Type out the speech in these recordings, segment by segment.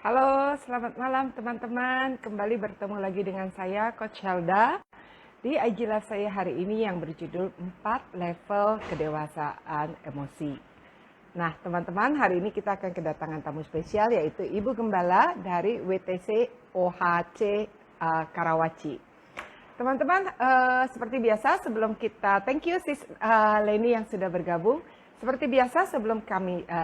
Halo, selamat malam teman-teman. Kembali bertemu lagi dengan saya, Coach Helda, di IG Live saya hari ini yang berjudul 4 Level Kedewasaan Emosi. Nah, teman-teman, hari ini kita akan kedatangan tamu spesial, yaitu Ibu Gembala dari WTC OHC Karawaci. Teman-teman, seperti biasa sebelum kita, thank you Sis Leni yang sudah bergabung. Seperti biasa sebelum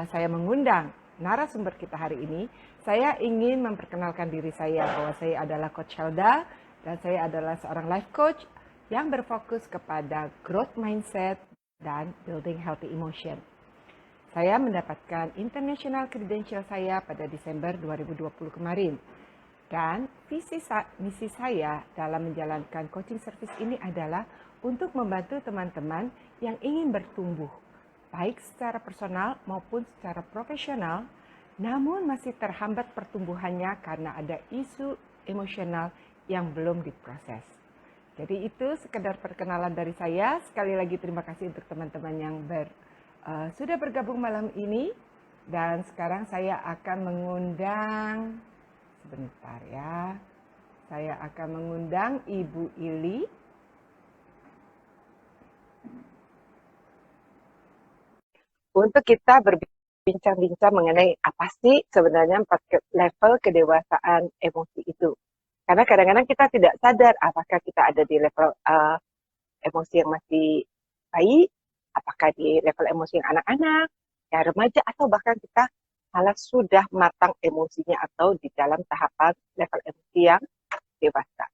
saya mengundang narasumber kita hari ini, saya ingin memperkenalkan diri saya bahwa saya adalah Coach Helda dan saya adalah seorang life coach yang berfokus kepada growth mindset dan building healthy emotion. Saya mendapatkan international credential saya pada Desember 2020 kemarin. Dan misi saya dalam menjalankan coaching service ini adalah untuk membantu teman-teman yang ingin bertumbuh, baik secara personal maupun secara profesional, namun masih terhambat pertumbuhannya karena ada isu emosional yang belum diproses. Jadi itu sekedar perkenalan dari saya. Sekali lagi terima kasih untuk teman-teman yang sudah bergabung malam ini. Dan sekarang saya akan mengundang, sebentar ya, saya akan mengundang Ibu Ili. Untuk kita berbincang-bincang mengenai apa sih sebenarnya 4 level kedewasaan emosi itu. Karena kadang-kadang kita tidak sadar apakah kita ada di level emosi yang masih bayi, apakah di level emosi yang anak-anak, ya remaja, atau bahkan kita malah sudah matang emosinya atau di dalam tahapan level emosi yang dewasa.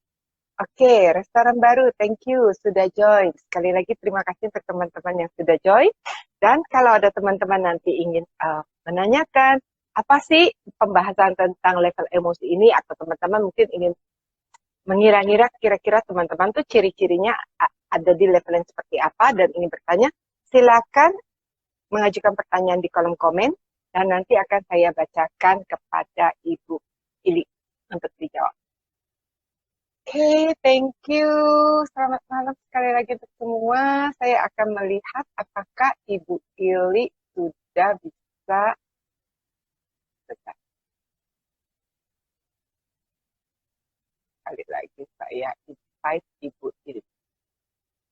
Oke, restoran baru, thank you sudah join. Sekali lagi terima kasih untuk teman-teman yang sudah join. Dan kalau ada teman-teman nanti ingin menanyakan apa sih pembahasan tentang level emosi ini, atau teman-teman mungkin ingin mengira-ngira kira-kira teman-teman tuh ciri-cirinya ada di level yang seperti apa dan ingin bertanya, silakan mengajukan pertanyaan di kolom komen dan nanti akan saya bacakan kepada Ibu Ili untuk dijawab. Oke, thank you. Selamat malam sekali lagi untuk semua. Saya akan melihat apakah Ibu Ili sudah bisa. Sekali lagi saya invite Ibu Ili.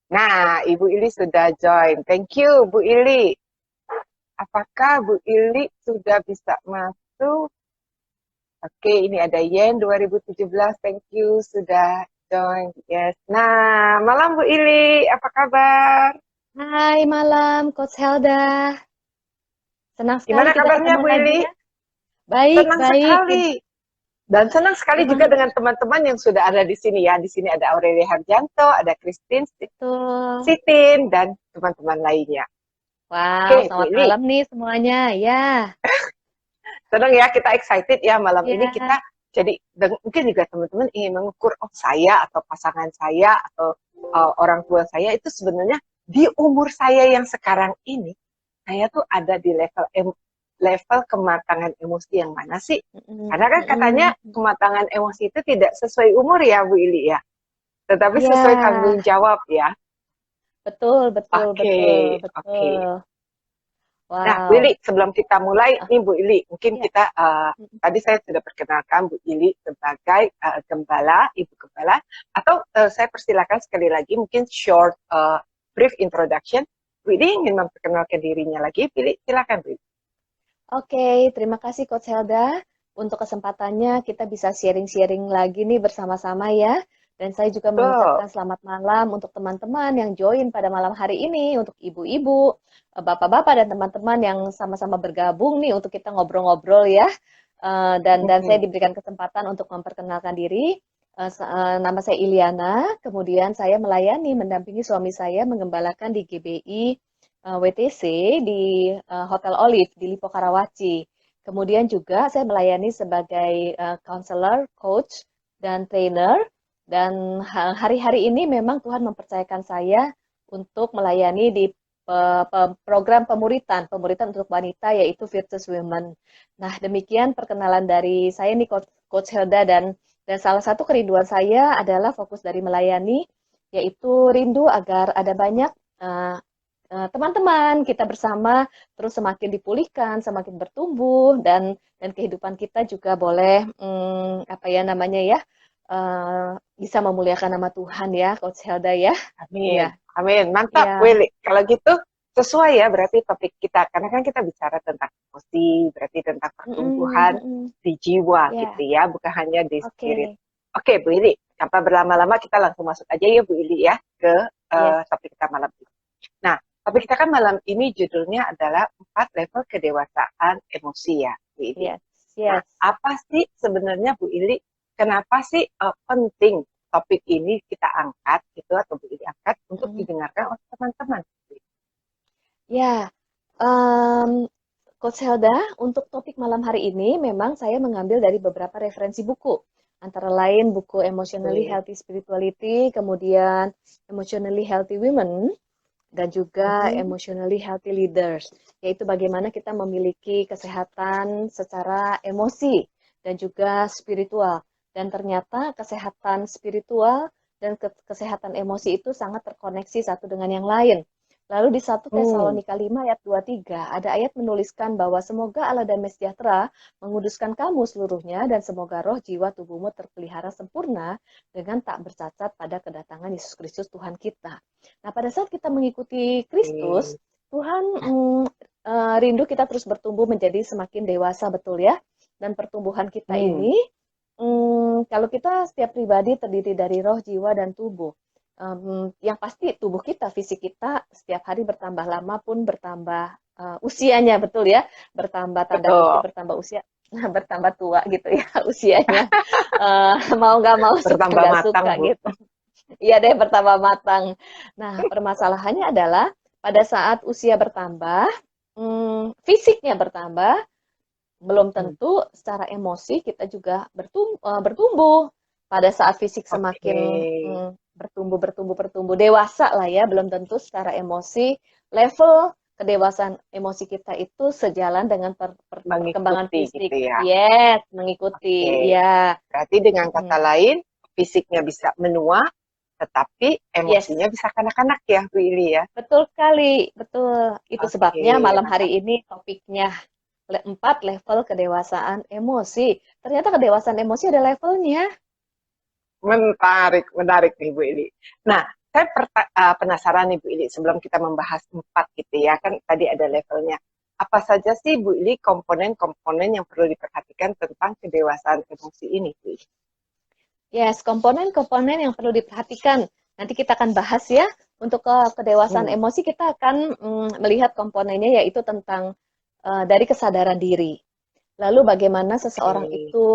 Nah, Ibu Ili sudah join. Thank you, Bu Ili. Apakah Bu Ili sudah bisa masuk? Oke, ini ada Yen 2017. Thank you sudah join. Yes. Nah, malam Bu Ili, apa kabar? Hai malam, Coach Helda. Senang sekali Gimana kita kabarnya ketemu Bu lagi Ili? ya. Baik, Senang baik. sekali. Dan senang sekali Terima juga dengan teman-teman yang sudah ada di sini ya. Di sini ada Aurelia Harjanto, ada Christine betul. Sitin, dan teman-teman lainnya. Wow, Oke, Bu selamat Ili. malam nih semuanya. Ya, Senang ya, kita excited ya malam ini ya, kita jadi mungkin juga teman-teman ingin mengukur, oh saya atau pasangan saya atau orang tua saya itu sebenarnya di umur saya yang sekarang ini, saya tuh ada di level kematangan emosi yang mana sih? mm, Karena kan katanya mm, mm. kematangan emosi itu tidak sesuai umur ya Bu Ili ya, tetapi sesuai Ya, tanggung jawab ya. betul, betul, Oke, betul, oke. betul. Nah, Bu Ili, Wow. sebelum kita mulai, Ah, nih Bu Ili, mungkin ya. kita, Mm, tadi saya sudah perkenalkan Bu Ili sebagai gembala, Ibu Gembala, atau saya persilakan sekali lagi, mungkin short, brief introduction. Bu Ili ingin memperkenalkan dirinya lagi, Bu Ili, silakan Bu Ili. Oke, terima kasih Coach Helda. Untuk kesempatannya kita bisa sharing-sharing lagi nih bersama-sama ya. Dan saya juga Betul. mengucapkan selamat malam untuk teman-teman yang join pada malam hari ini, untuk ibu-ibu, bapak-bapak, dan teman-teman yang sama-sama bergabung nih untuk kita ngobrol-ngobrol ya. Dan saya Mhm. diberikan kesempatan untuk memperkenalkan diri. Nama saya Iliana, kemudian saya melayani, mendampingi suami saya mengembalakan di GBI WTC di Hotel Olive di Lipo Karawaci. Kemudian juga saya melayani sebagai counselor, coach, dan trainer. Dan hari-hari ini memang Tuhan mempercayakan saya untuk melayani di program pemuritan untuk wanita yaitu Virtuous Women. Nah, demikian perkenalan dari saya nih Coach Helda, dan salah satu kerinduan saya adalah fokus dari melayani yaitu rindu agar ada banyak teman-teman kita bersama terus semakin dipulihkan, semakin bertumbuh dan kehidupan kita juga boleh apa ya namanya ya bisa memuliakan nama Tuhan ya, Coach Helda ya. Amin. Iya, Amin. Mantap, iya. Willy. Kalau gitu sesuai ya berarti topik kita. Karena kan kita bicara tentang emosi, berarti tentang pertumbuhan di jiwa Ya, gitu ya, bukan hanya di spirit. oke. Oke, Bu Ili. Tanpa berlama-lama kita langsung masuk aja ya Bu Ili ya ke Yes, topik kita malam ini. Nah, topik kita kan malam ini judulnya adalah 4 level kedewasaan emosi ya, Bu Ili. yes, Nah, yes. apa sih sebenarnya Bu Ili, kenapa sih penting topik ini kita angkat gitu atau Bu Ili angkat untuk didengarkan oleh teman-teman? Ya, Coach Helda, untuk topik malam hari ini memang saya mengambil dari beberapa referensi buku. Antara lain buku Emotionally Healthy Spirituality, kemudian Emotionally Healthy Women, dan juga Emotionally Healthy Leaders, yaitu bagaimana kita memiliki kesehatan secara emosi dan juga spiritual. Dan ternyata kesehatan spiritual dan kesehatan emosi itu sangat terkoneksi satu dengan yang lain. Lalu di 1 Tesalonika 5 ayat 23 ada ayat menuliskan bahwa semoga Allah damai sejahtera menguduskan kamu seluruhnya dan semoga roh jiwa tubuhmu terpelihara sempurna dengan tak bercacat pada kedatangan Yesus Kristus Tuhan kita. Nah, pada saat kita mengikuti Kristus, Tuhan rindu kita terus bertumbuh menjadi semakin dewasa, betul ya? Dan pertumbuhan kita ini, kalau kita setiap pribadi terdiri dari roh, jiwa, dan tubuh. Yang pasti tubuh kita, fisik kita setiap hari bertambah lama pun bertambah usianya, betul ya? Bertambah tanda kutip, bertambah usia, bertambah tua gitu ya usianya. Mau nggak mau suka nggak suka gitu. Iya deh, bertambah matang. Nah, permasalahannya adalah pada saat usia bertambah, fisiknya bertambah, belum tentu secara emosi kita juga bertumbuh. Pada saat fisik semakin bertumbuh dewasa lah ya, belum tentu secara emosi level kedewasaan emosi kita itu sejalan dengan perkembangan fisik. Gitu ya. Yes, mengikuti. Ya. Berarti dengan kata lain, fisiknya bisa menua, tetapi emosinya bisa kanak-kanak ya, Bu Ili ya. Betul sekali, betul. Itu sebabnya malam hari ini topiknya 4 level kedewasaan emosi. Ternyata kedewasaan emosi ada levelnya. Menarik nih Bu Ili. Nah, saya penasaran nih Bu Ili, sebelum kita membahas 4 gitu ya, kan tadi ada levelnya. Apa saja sih Bu Ili komponen-komponen yang perlu diperhatikan tentang kedewasaan emosi ini, Bu Ili? Yes, komponen-komponen yang perlu diperhatikan. Nanti kita akan bahas ya. Untuk kedewasaan emosi kita akan melihat komponennya yaitu tentang dari kesadaran diri. Lalu bagaimana seseorang itu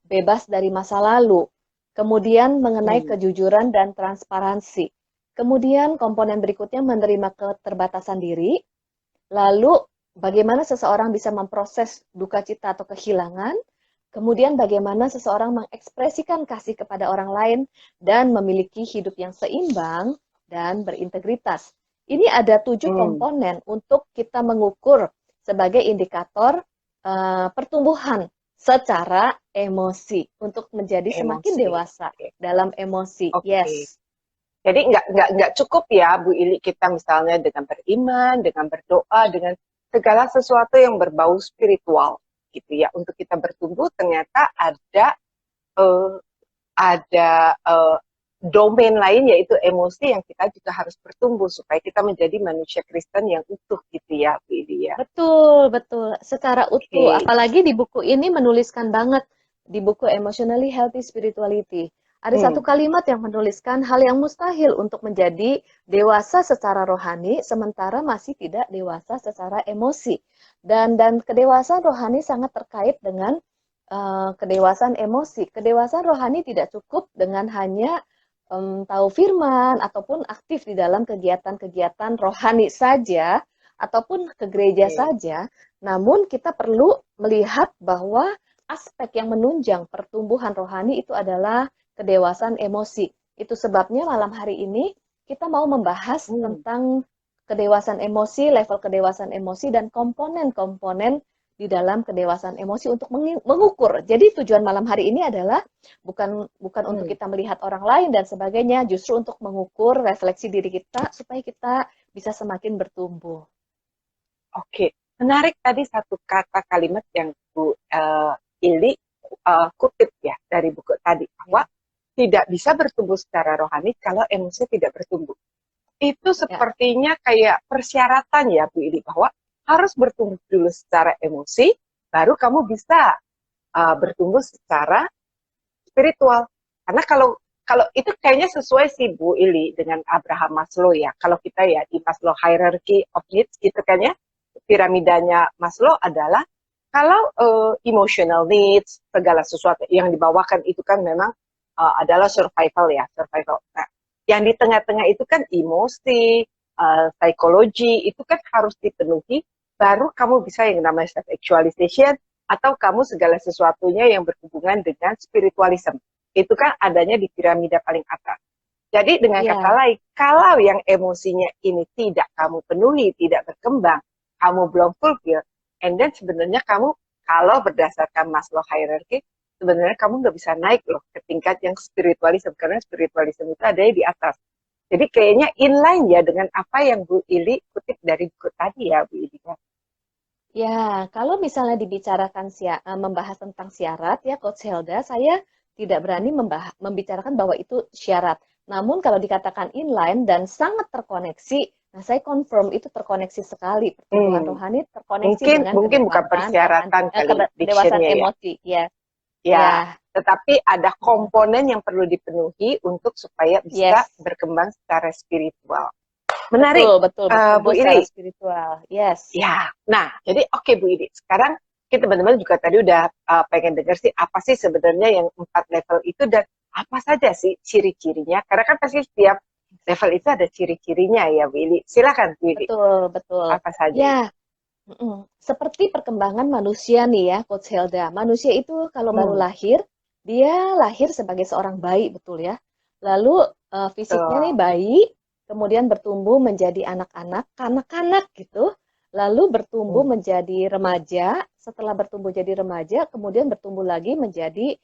bebas dari masa lalu. Kemudian mengenai kejujuran dan transparansi. Kemudian komponen berikutnya menerima keterbatasan diri. Lalu bagaimana seseorang bisa memproses duka cita atau kehilangan. Kemudian bagaimana seseorang mengekspresikan kasih kepada orang lain dan memiliki hidup yang seimbang dan berintegritas. Ini ada 7 komponen untuk kita mengukur sebagai indikator pertumbuhan secara emosi untuk menjadi semakin dewasa dalam emosi. Yes. Jadi nggak cukup ya Bu Ili kita misalnya dengan beriman, dengan berdoa, dengan segala sesuatu yang berbau spiritual gitu ya. Untuk kita bertumbuh ternyata ada domain lain yaitu emosi yang kita juga harus bertumbuh supaya kita menjadi manusia Kristen yang utuh gitu ya Bu Ili ya. Betul, betul. Secara utuh. Apalagi di buku ini menuliskan banget di buku Emotionally Healthy Spirituality. Ada satu kalimat yang menuliskan hal yang mustahil untuk menjadi dewasa secara rohani sementara masih tidak dewasa secara emosi. Dan kedewasaan rohani sangat terkait dengan kedewasaan emosi. Kedewasaan rohani tidak cukup dengan hanya tahu firman ataupun aktif di dalam kegiatan-kegiatan rohani saja ataupun ke gereja saja, namun kita perlu melihat bahwa aspek yang menunjang pertumbuhan rohani itu adalah kedewasaan emosi. Itu sebabnya malam hari ini kita mau membahas tentang kedewasaan emosi, level kedewasaan emosi dan komponen-komponen di dalam kedewasaan emosi untuk mengukur. Jadi tujuan malam hari ini adalah bukan untuk kita melihat orang lain dan sebagainya, justru untuk mengukur refleksi diri kita supaya kita bisa semakin bertumbuh. Oke, menarik tadi satu kata kalimat yang Bu Ili kutip ya dari buku tadi, bahwa Ya, tidak bisa bertumbuh secara rohani kalau emosi tidak bertumbuh. Itu ya, sepertinya kayak persyaratan ya Bu Ili, bahwa harus bertumbuh dulu secara emosi, baru kamu bisa bertumbuh secara spiritual. Karena kalau kalau itu kayaknya sesuai sih Bu Ili dengan Abraham Maslow ya. Kalau kita ya di Maslow Hierarchy of Needs gitu kan ya, piramidanya Maslow adalah kalau emotional needs, segala sesuatu yang dibawakan itu kan memang adalah survival ya, survival. Nah, yang di tengah-tengah itu kan emosi, psikologi, itu kan harus dipenuhi, baru kamu bisa yang namanya self-actualization, atau kamu segala sesuatunya yang berhubungan dengan spiritualism. Itu kan adanya di piramida paling atas. Jadi dengan kata ya, lain, kalau yang emosinya ini tidak kamu penuhi, tidak berkembang, kamu belum fulfill, and then sebenarnya kamu, kalau berdasarkan Maslow hierarchy, sebenarnya kamu nggak bisa naik loh ke tingkat yang spiritualism, karena spiritualism itu adanya di atas. Jadi kayaknya inline ya dengan apa yang Bu Ili kutip dari buku tadi ya, Bu Ili. ya. Kalau misalnya dibicarakan membahas tentang syarat ya, Coach Helda, saya tidak berani membicarakan bahwa itu syarat. Namun kalau dikatakan inline dan sangat terkoneksi, nah saya confirm itu terkoneksi sekali. Pertumbuhan Hmm. rohani terkoneksi Mungkin dengan mungkin bukan persyaratan kali kedewasaan dictionnya ya. emosi. Ya, Ya, ya, tetapi ada komponen yang perlu dipenuhi untuk supaya bisa yes. berkembang secara spiritual. Betul, Menarik, betul, Bu bertumbuh secara Ili. spiritual. Yes. Ya, nah, jadi oke Bu Ili. Sekarang kita teman-teman juga tadi udah pengen dengar sih apa sih sebenarnya yang 4 level itu dan apa saja sih ciri-cirinya? Karena kan pasti setiap level itu ada ciri-cirinya ya Bu Ili. Silakan Bu Ili, Betul, betul. apa saja itu? Ya, seperti perkembangan manusia nih ya, Coach Helda. Manusia itu kalau baru Hmm, lahir, dia lahir sebagai seorang bayi, betul ya. Lalu fisiknya nih betul. bayi, kemudian bertumbuh menjadi anak-anak, kanak-kanak gitu. Lalu bertumbuh Hmm, menjadi remaja, setelah bertumbuh jadi remaja, kemudian bertumbuh lagi menjadi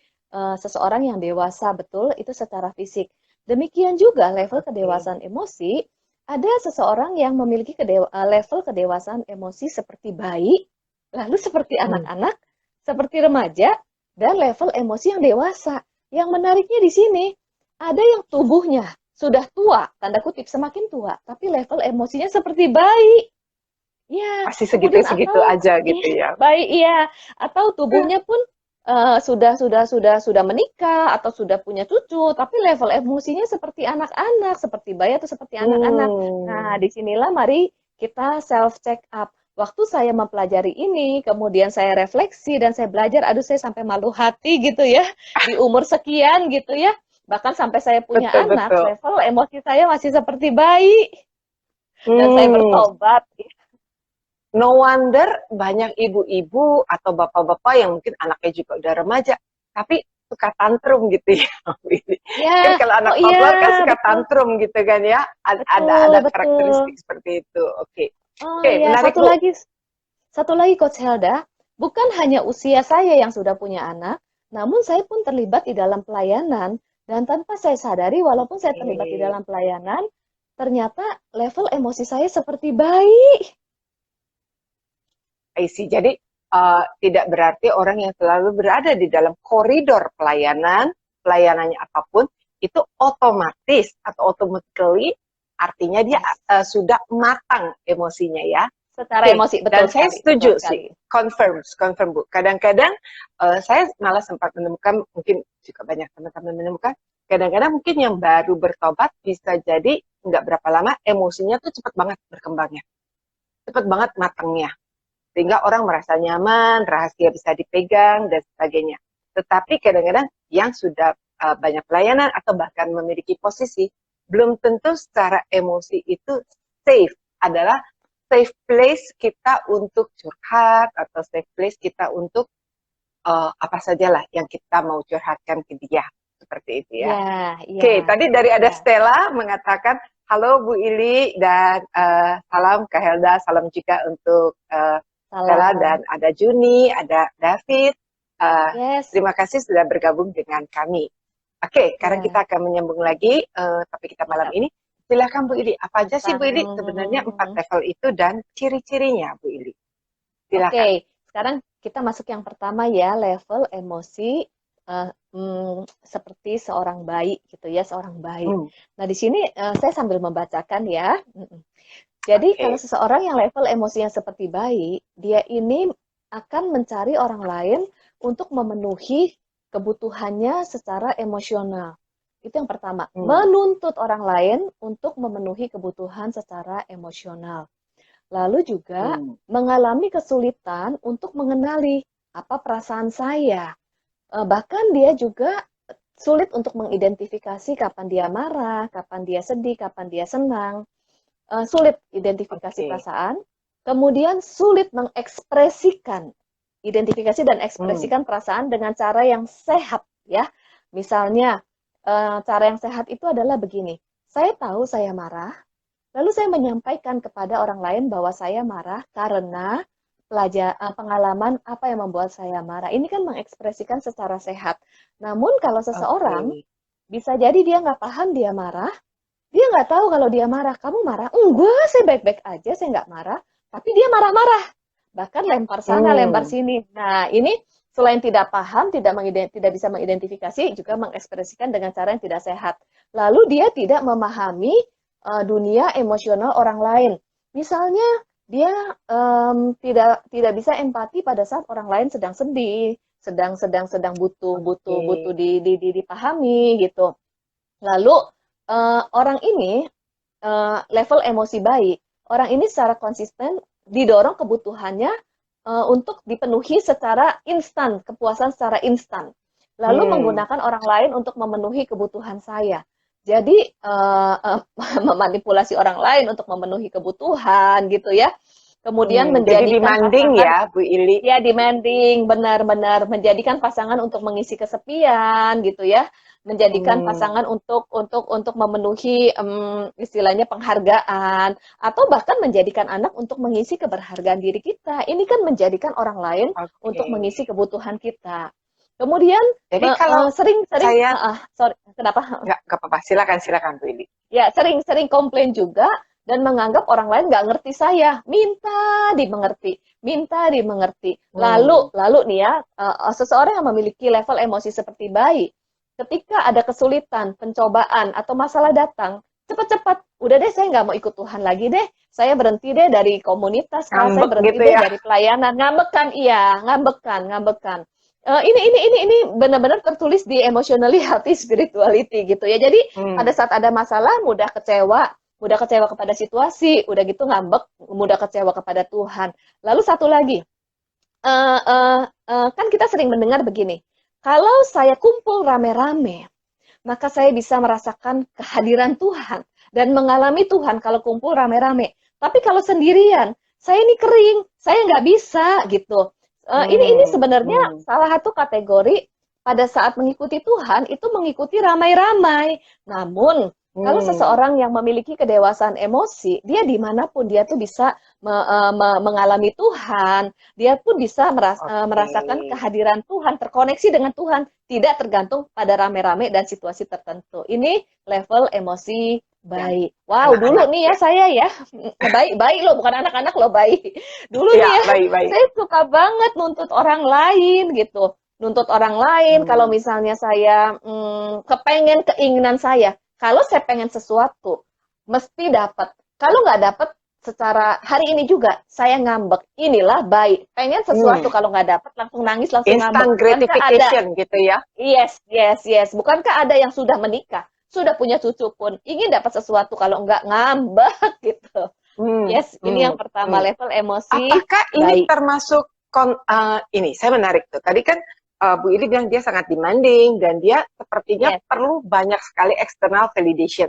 seseorang yang dewasa, betul, itu secara fisik. Demikian juga level oke. kedewasaan emosi, ada seseorang yang memiliki level kedewasaan emosi seperti bayi, lalu seperti Hmm, anak-anak, seperti remaja, dan level emosi yang dewasa. Yang menariknya di sini, ada yang tubuhnya sudah tua, tanda kutip semakin tua, tapi level emosinya seperti bayi. Ya, masih kemudian segitu-segitu atau aja iya, gitu ya. baik iya, atau tubuhnya pun sudah menikah atau sudah punya cucu, tapi level emosinya seperti anak-anak, seperti bayi atau seperti anak-anak. Nah, Hmm, disinilah mari kita self check up. Waktu saya mempelajari ini, kemudian saya refleksi dan saya belajar, aduh saya sampai malu hati gitu ya, di umur sekian gitu ya, bahkan sampai saya punya betul anak, betul. level emosi saya masih seperti bayi, dan saya Hmm, bertobat. no wonder banyak ibu-ibu atau bapak-bapak yang mungkin anaknya juga udah remaja, tapi suka tantrum gitu ya. Kan Ya, kalau oh anak iya, toddler kan suka betul, tantrum gitu kan ya. Ada betul, karakteristik betul. seperti itu. Oke. Oh Oke, iya, menarik Bu. satu lagi Coach Helda, bukan hanya usia saya yang sudah punya anak, namun saya pun terlibat di dalam pelayanan, dan tanpa saya sadari, walaupun saya terlibat di Oke. dalam pelayanan, ternyata level emosi saya seperti bayi. I see. Jadi tidak berarti orang yang selalu berada di dalam koridor pelayanan, pelayanannya apapun, itu otomatis atau automatically artinya dia Yes, sudah matang emosinya ya. secara Oke, emosi, betul dan saya sekali, betul setuju sih, sekali. confirm Bu. Kadang-kadang saya malah sempat menemukan, mungkin juga banyak teman-teman menemukan, kadang-kadang mungkin yang baru bertobat bisa jadi nggak berapa lama emosinya tuh cepat banget berkembangnya, cepat banget matangnya, sehingga orang merasa nyaman, rahasia bisa dipegang, dan sebagainya. Tetapi kadang-kadang yang sudah banyak pelayanan atau bahkan memiliki posisi, belum tentu secara emosi itu safe, adalah safe place kita untuk curhat, atau safe place kita untuk apa sajalah yang kita mau curhatkan ke dia. Seperti itu ya. Ya, iya, Oke, tadi dari ada ya, Stella mengatakan, halo Bu Ili, dan salam Kak Helda, salam juga untuk Stella, dan salam. ada Juni, ada David. Uh, Yes, Terima kasih sudah bergabung dengan kami. Oke, sekarang ya, kita akan menyambung lagi topik kita malam siap. ini. Silakan Bu Ili. Apa aja sih tentang Bu Ili sebenarnya 4 level itu dan ciri-cirinya Bu Ili? Silakan. Oke, sekarang kita masuk yang pertama ya, level emosi seperti seorang bayi gitu ya, seorang bayi. Hmm, Nah, di sini saya sambil membacakan ya. Jadi kalau oke. seseorang yang level emosinya seperti bayi, dia ini akan mencari orang lain untuk memenuhi kebutuhannya secara emosional. Itu yang pertama, Hmm, menuntut orang lain untuk memenuhi kebutuhan secara emosional. Lalu juga hmm, mengalami kesulitan untuk mengenali apa perasaan saya. Bahkan dia juga sulit untuk mengidentifikasi kapan dia marah, kapan dia sedih, kapan dia senang. Sulit identifikasi oke. perasaan, kemudian sulit mengekspresikan, identifikasi dan Hmm, ekspresikan perasaan dengan cara yang sehat ya. Misalnya, cara yang sehat itu adalah begini, saya tahu saya marah, lalu saya menyampaikan kepada orang lain bahwa saya marah karena pengalaman apa yang membuat saya marah. Ini kan mengekspresikan secara sehat. Namun kalau oke. seseorang bisa jadi dia nggak paham dia marah, dia nggak tahu kalau dia marah. Kamu marah? Enggak, saya baik-baik aja, saya nggak marah. Tapi dia marah-marah. Bahkan lempar sana, lempar Hmm, sini. Nah, ini selain tidak paham, tidak bisa mengidentifikasi, juga mengekspresikan dengan cara yang tidak sehat. Lalu dia tidak memahami dunia emosional orang lain. Misalnya dia tidak bisa empati pada saat orang lain sedang sedih, sedang oke. butuh dipahami gitu. Lalu orang ini level emosi baik. Orang ini secara konsisten didorong kebutuhannya untuk dipenuhi secara instan, kepuasan secara instan. Lalu Hmm, menggunakan orang lain untuk memenuhi kebutuhan saya. Jadi memanipulasi orang lain untuk memenuhi kebutuhan gitu ya. Kemudian jadi menjadikan demanding pasangan ya Bu Ili. ya demanding, benar-benar menjadikan pasangan untuk mengisi kesepian gitu ya, menjadikan Hmm, pasangan untuk memenuhi istilahnya penghargaan atau bahkan menjadikan anak untuk mengisi keberhargaan diri kita. Ini kan menjadikan orang lain oke. untuk mengisi kebutuhan kita. Kemudian Jadi kalau sering-sering, saya sorry, kenapa? nggak apa-apa, silakan silakan Bu Ili. Ya, sering-sering komplain juga dan menganggap orang lain nggak ngerti saya. Minta dimengerti. Hmm, Lalu nih ya, seseorang yang memiliki level emosi seperti bayi, ketika ada kesulitan, pencobaan, atau masalah datang, cepat-cepat, udah deh saya nggak mau ikut Tuhan lagi deh, saya berhenti deh dari komunitas, kah, saya ngambek berhenti gitu deh ya. dari pelayanan, ngambekan, iya, ngambekan. Ini benar-benar tertulis di emotionally healthy spirituality gitu ya. Jadi pada Hmm, saat ada masalah mudah kecewa kepada situasi, udah gitu ngambek, mudah kecewa kepada Tuhan. Lalu satu lagi, kan kita sering mendengar begini, kalau saya kumpul rame-rame, maka saya bisa merasakan kehadiran Tuhan dan mengalami Tuhan kalau kumpul rame-rame. Tapi kalau sendirian, saya ini kering, saya nggak bisa gitu. Ini hmm, sebenarnya hmm, salah satu kategori pada saat mengikuti Tuhan itu mengikuti ramai-ramai. Namun kalau hmm. seseorang yang memiliki kedewasaan emosi, dia dimanapun dia tuh bisa mengalami Tuhan, dia pun bisa Oke. merasakan kehadiran Tuhan, terkoneksi dengan Tuhan, tidak tergantung pada rame-rame dan situasi tertentu. Ini level emosi Yang baik. Wow, dulu anak-anak nih ya ya. saya ya, baik loh, bukan anak-anak loh, baik. Dulu nih Ya, ya, baik-baik. saya suka banget nuntut orang lain gitu. Nuntut orang lain, kalau Hmm, misalnya saya kepengen keinginan saya, kalau saya pengen sesuatu, mesti dapat. Kalau nggak dapat, secara hari ini juga saya ngambek. Inilah baik. Pengen sesuatu hmm. kalau nggak dapat langsung nangis, langsung ngambek. Instant Bukankah ada? gratification gitu ya. Yes. Bukankah ada yang sudah menikah, sudah punya cucu pun ingin dapat sesuatu kalau nggak ngambek gitu. Hmm, Yes, ini hmm, yang pertama hmm. level emosi Apakah ini baik. termasuk ini? Saya menarik tuh. Tadi kan Bu Ili bilang dia sangat demanding dan dia sepertinya Yes. perlu banyak sekali external validation,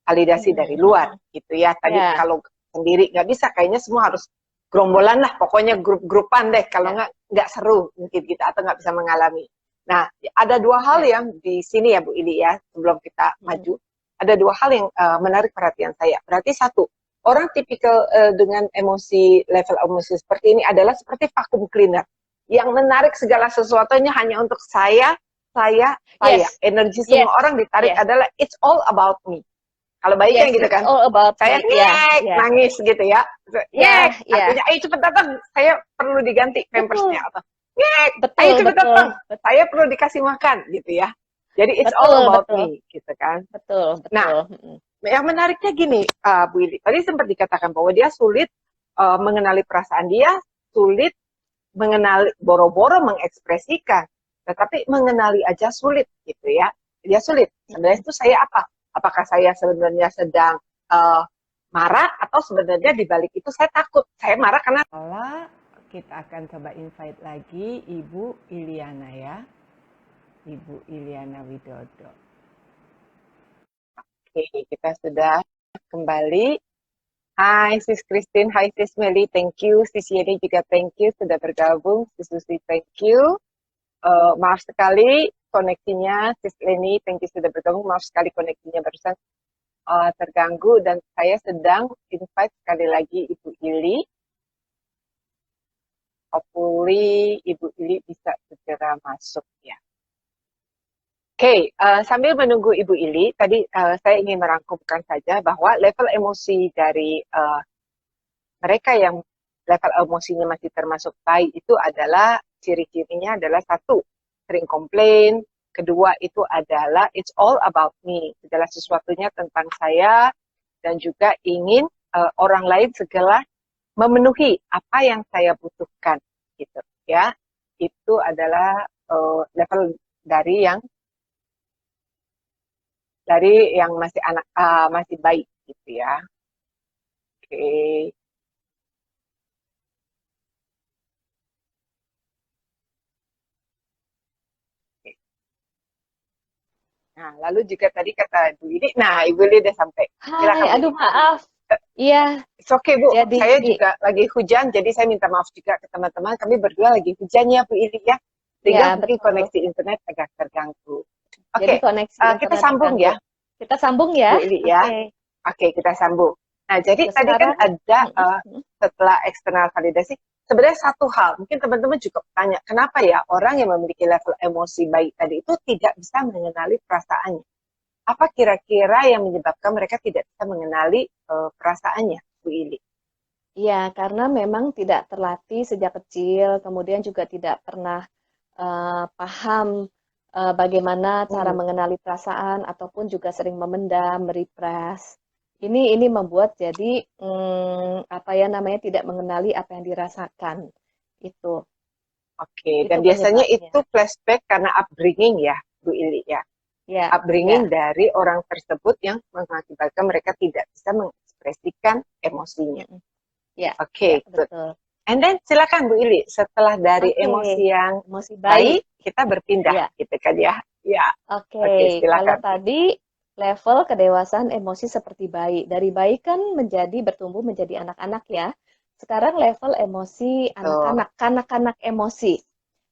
validasi dari luar Mhm. gitu ya. Tadi Ya, kalau sendiri nggak bisa, kayaknya semua harus gerombolan lah, pokoknya grup-grupan deh. Kalau ya. nggak seru mungkin kita atau nggak bisa mengalami. Nah, ada dua hal Ya. yang di sini ya Bu Ili ya, sebelum kita Mhm. maju. Ada dua hal yang menarik perhatian saya. Berarti satu, orang tipikal dengan emosi, level emosi seperti ini adalah seperti vacuum cleaner yang menarik segala sesuatunya hanya untuk saya. Yes. Energi Yes. semua orang ditarik Yes. adalah it's all about me. Kalau bayi kan Yes, gitu it's kan. all about Saya me. Ya, ngek, ya, nangis gitu ya. ya, Ngek, ya. artinya ayo cepet datang, saya perlu diganti pampersnya. Betul, Atau ngek, ayo betul, cepet betul, datang, saya perlu dikasih makan gitu ya. Jadi it's all betul, about betul, me gitu kan. betul, Nah, betul. Mm-mm. yang menariknya gini, Bu Ili, tadi sempat dikatakan bahwa dia sulit mengenali perasaan dia, sulit mengenali, boro-boro mengekspresikan, tetapi mengenali aja sulit gitu ya. Dia sulit. Sebenarnya itu saya apa? Apakah saya sebenarnya sedang marah atau sebenarnya di balik itu saya takut. Saya marah karena Kita akan coba invite lagi Ibu Iliana ya. Ibu Iliana Widodo. Oke, kita sudah kembali. Hai Sis Christine, hai Sis Meli, thank you. Sis Yeni juga thank you sudah bergabung. Sis Susi, thank you. Maaf sekali koneksinya, Sis Leni, thank you sudah bergabung. Maaf sekali koneksinya barusan terganggu dan saya sedang invite sekali lagi Ibu Ili. Hopefully Ibu Ili bisa segera masuk ya. Oke, sambil menunggu Ibu Ili, tadi saya ingin merangkumkan saja bahwa level emosi dari mereka yang level emosinya masih termasuk baik itu adalah ciri-cirinya adalah satu, sering komplain, kedua itu adalah it's all about me, segala sesuatunya tentang saya dan juga ingin orang lain segala memenuhi apa yang saya butuhkan gitu ya. Itu adalah level dari yang masih masih baik gitu ya. Oke. Nah, lalu juga tadi kata Ibu Ili, nah Ibu Ili udah sampai. Hai, Silakan Bu aduh Ili. maaf. Iya, It's okay Bu, jadi saya juga lagi hujan, jadi saya minta maaf juga ke teman-teman. Kami berdua lagi hujan ya Bu Ili ya, sehingga ya mungkin betul. koneksi internet agak terganggu. Jadi Oke, koneksi kita internet sambung terganggu. ya Kita sambung ya. Bu Ili ya. Oke. Oke, kita sambung. Nah, jadi Nah, tadi kan sekarang ada mm-mm. setelah eksternal validasi, sebenarnya satu hal, mungkin teman-teman juga bertanya, kenapa ya orang yang memiliki level emosi baik tadi itu tidak bisa mengenali perasaannya? Apa kira-kira yang menyebabkan mereka tidak bisa mengenali perasaannya, Bu Ili? Iya, karena memang tidak terlatih sejak kecil, kemudian juga tidak pernah paham bagaimana cara mengenali perasaan ataupun juga sering memendam, merepress. Ini membuat jadi apa ya namanya tidak mengenali apa yang dirasakan. Itu Oke, itu dan biasanya penyebabnya. itu flashback karena upbringing ya, Bu Ili ya. Ya, Upbringing ya. dari orang tersebut yang mengakibatkan mereka tidak bisa mengekspresikan emosinya. Mm-mm. Ya, Oke, ya, good. betul. And then silakan Bu Ili, setelah dari Oke, emosi yang emosi baik, baik. kita berpindah Ya. gitu kan ya. Ya. Oke, Oke, kalau silakan. tadi level kedewasaan emosi seperti bayi. Dari bayi kan bertumbuh menjadi anak-anak ya. Sekarang level emosi anak-anak, kanak-kanak emosi.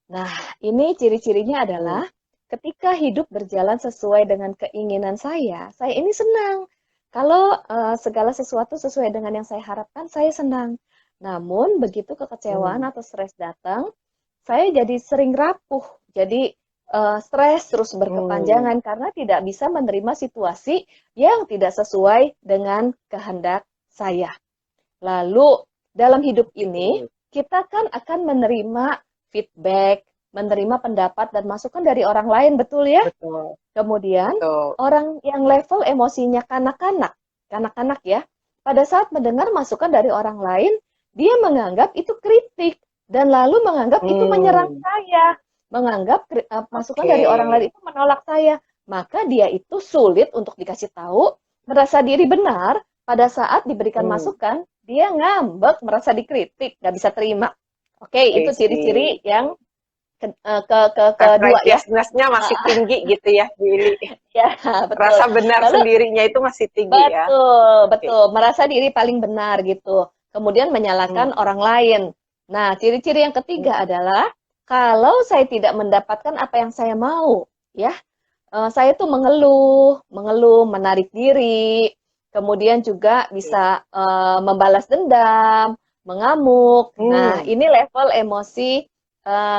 Nah, ini ciri-cirinya adalah ketika hidup berjalan sesuai dengan keinginan saya ini senang. Kalau segala sesuatu sesuai dengan yang saya harapkan, saya senang. Namun, begitu kekecewaan atau stres datang, saya jadi sering rapuh. Jadi stres terus berkepanjangan karena tidak bisa menerima situasi yang tidak sesuai dengan kehendak saya. Lalu dalam hidup ini kita kan akan menerima feedback, menerima pendapat dan masukan dari orang lain, betul ya? Betul. Kemudian orang yang level emosinya kanak-kanak ya, pada saat mendengar masukan dari orang lain, dia menganggap itu kritik dan lalu menganggap itu menyerang saya, menganggap masukan dari orang lain itu menolak saya. Maka dia itu sulit untuk dikasih tahu, merasa diri benar, pada saat diberikan masukan, dia ngambek, merasa dikritik, nggak bisa terima. Oke, itu ciri-ciri yang kedua ya. Righteousness-nya masih tinggi gitu ya, Billy. Ya, betul. Rasa benar sendirinya itu masih tinggi ya. Betul. Merasa diri paling benar gitu. Kemudian menyalahkan orang lain. Nah, ciri-ciri yang ketiga adalah kalau saya tidak mendapatkan apa yang saya mau, ya, saya tuh mengeluh, menarik diri, kemudian juga bisa membalas dendam, mengamuk. Nah, ini level emosi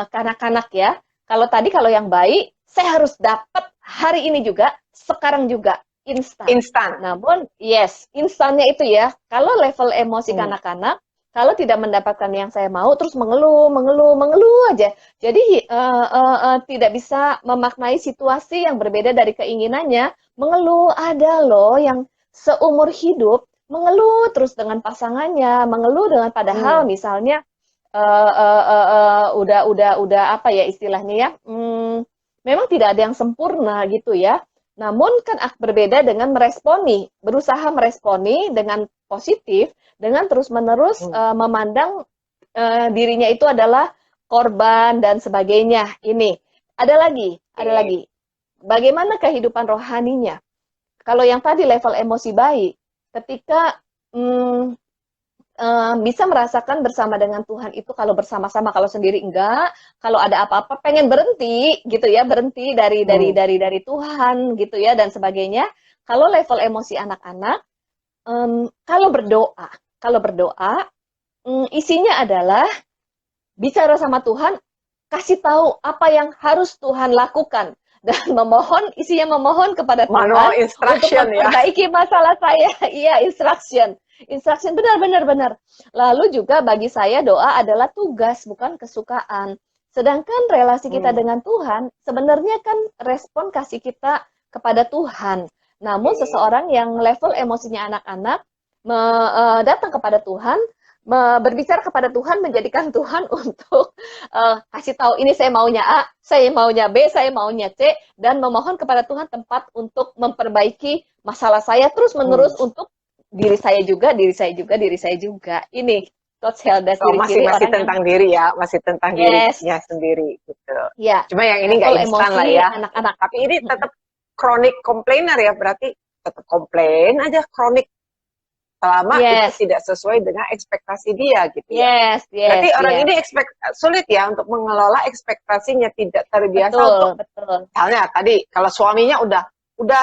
kanak-kanak ya. Kalau yang baik, saya harus dapat hari ini juga, sekarang juga. instan. Instan. Namun, yes, instannya itu ya, kalau level emosi kanak-kanak, kalau tidak mendapatkan yang saya mau, terus mengeluh aja. Jadi, tidak bisa memaknai situasi yang berbeda dari keinginannya. Mengeluh, ada loh yang seumur hidup, mengeluh terus dengan pasangannya, mengeluh dengan padahal misalnya, udah apa ya istilahnya ya, memang tidak ada yang sempurna gitu ya. Namun kan berbeda dengan berusaha meresponi dengan positif, dengan terus-menerus memandang dirinya itu adalah korban dan sebagainya. Ini ada lagi. Bagaimana kehidupan rohaninya? Kalau yang tadi level emosi baik, ketika bisa merasakan bersama dengan Tuhan itu kalau bersama-sama, kalau sendiri enggak, kalau ada apa-apa pengen berhenti gitu ya, berhenti dari Tuhan gitu ya dan sebagainya. Kalau level emosi anak-anak, kalau berdoa, isinya adalah bicara sama Tuhan, kasih tahu apa yang harus Tuhan lakukan dan isinya memohon kepada Tuhan untuk memperbaiki masalah saya. Iya, instruction benar. Lalu juga bagi saya doa adalah tugas bukan kesukaan. Sedangkan relasi kita dengan Tuhan sebenarnya kan respon kasih kita kepada Tuhan. Namun seseorang yang level emosinya anak-anak datang kepada Tuhan, berbicara kepada Tuhan, menjadikan Tuhan untuk kasih tahu ini saya maunya A, saya maunya B, saya maunya C, dan memohon kepada Tuhan tempat untuk memperbaiki masalah saya terus menerus untuk diri saya juga. Ini Coach Helda ciri-ciri masih tentang diri ya, masih tentang dirinya sendiri gitu. Ya. Cuma yang ini nggak instan lah ya. Anak-anak. Tapi ini tetap chronic complainer ya, berarti tetap komplain aja kronik selama itu tidak sesuai dengan ekspektasi dia gitu ya. Berarti orang ini sulit ya untuk mengelola ekspektasinya, tidak terbiasa untuk misalnya tadi kalau suaminya udah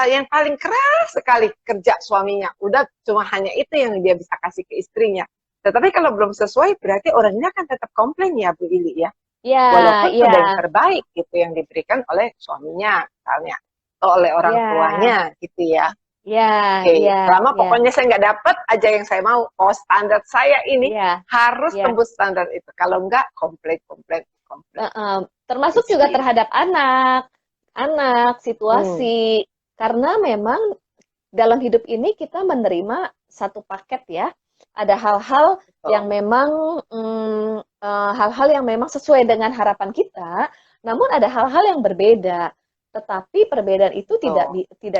yang paling keras sekali kerja suaminya, udah cuma hanya itu yang dia bisa kasih ke istrinya. Tetapi kalau belum sesuai berarti orangnya akan tetap komplain ya Bu Ili ya. Walaupun sudah yang terbaik gitu yang diberikan oleh suaminya misalnya atau oleh orang tuanya gitu ya. Selama pokoknya saya nggak dapat aja yang saya mau, standar saya ini harus tembus standar itu. Kalau enggak, komplain. Termasuk juga terhadap anak, situasi. Karena memang dalam hidup ini kita menerima satu paket ya. Ada hal-hal yang memang sesuai dengan harapan kita, namun ada hal-hal yang berbeda. Tetapi perbedaan itu tidak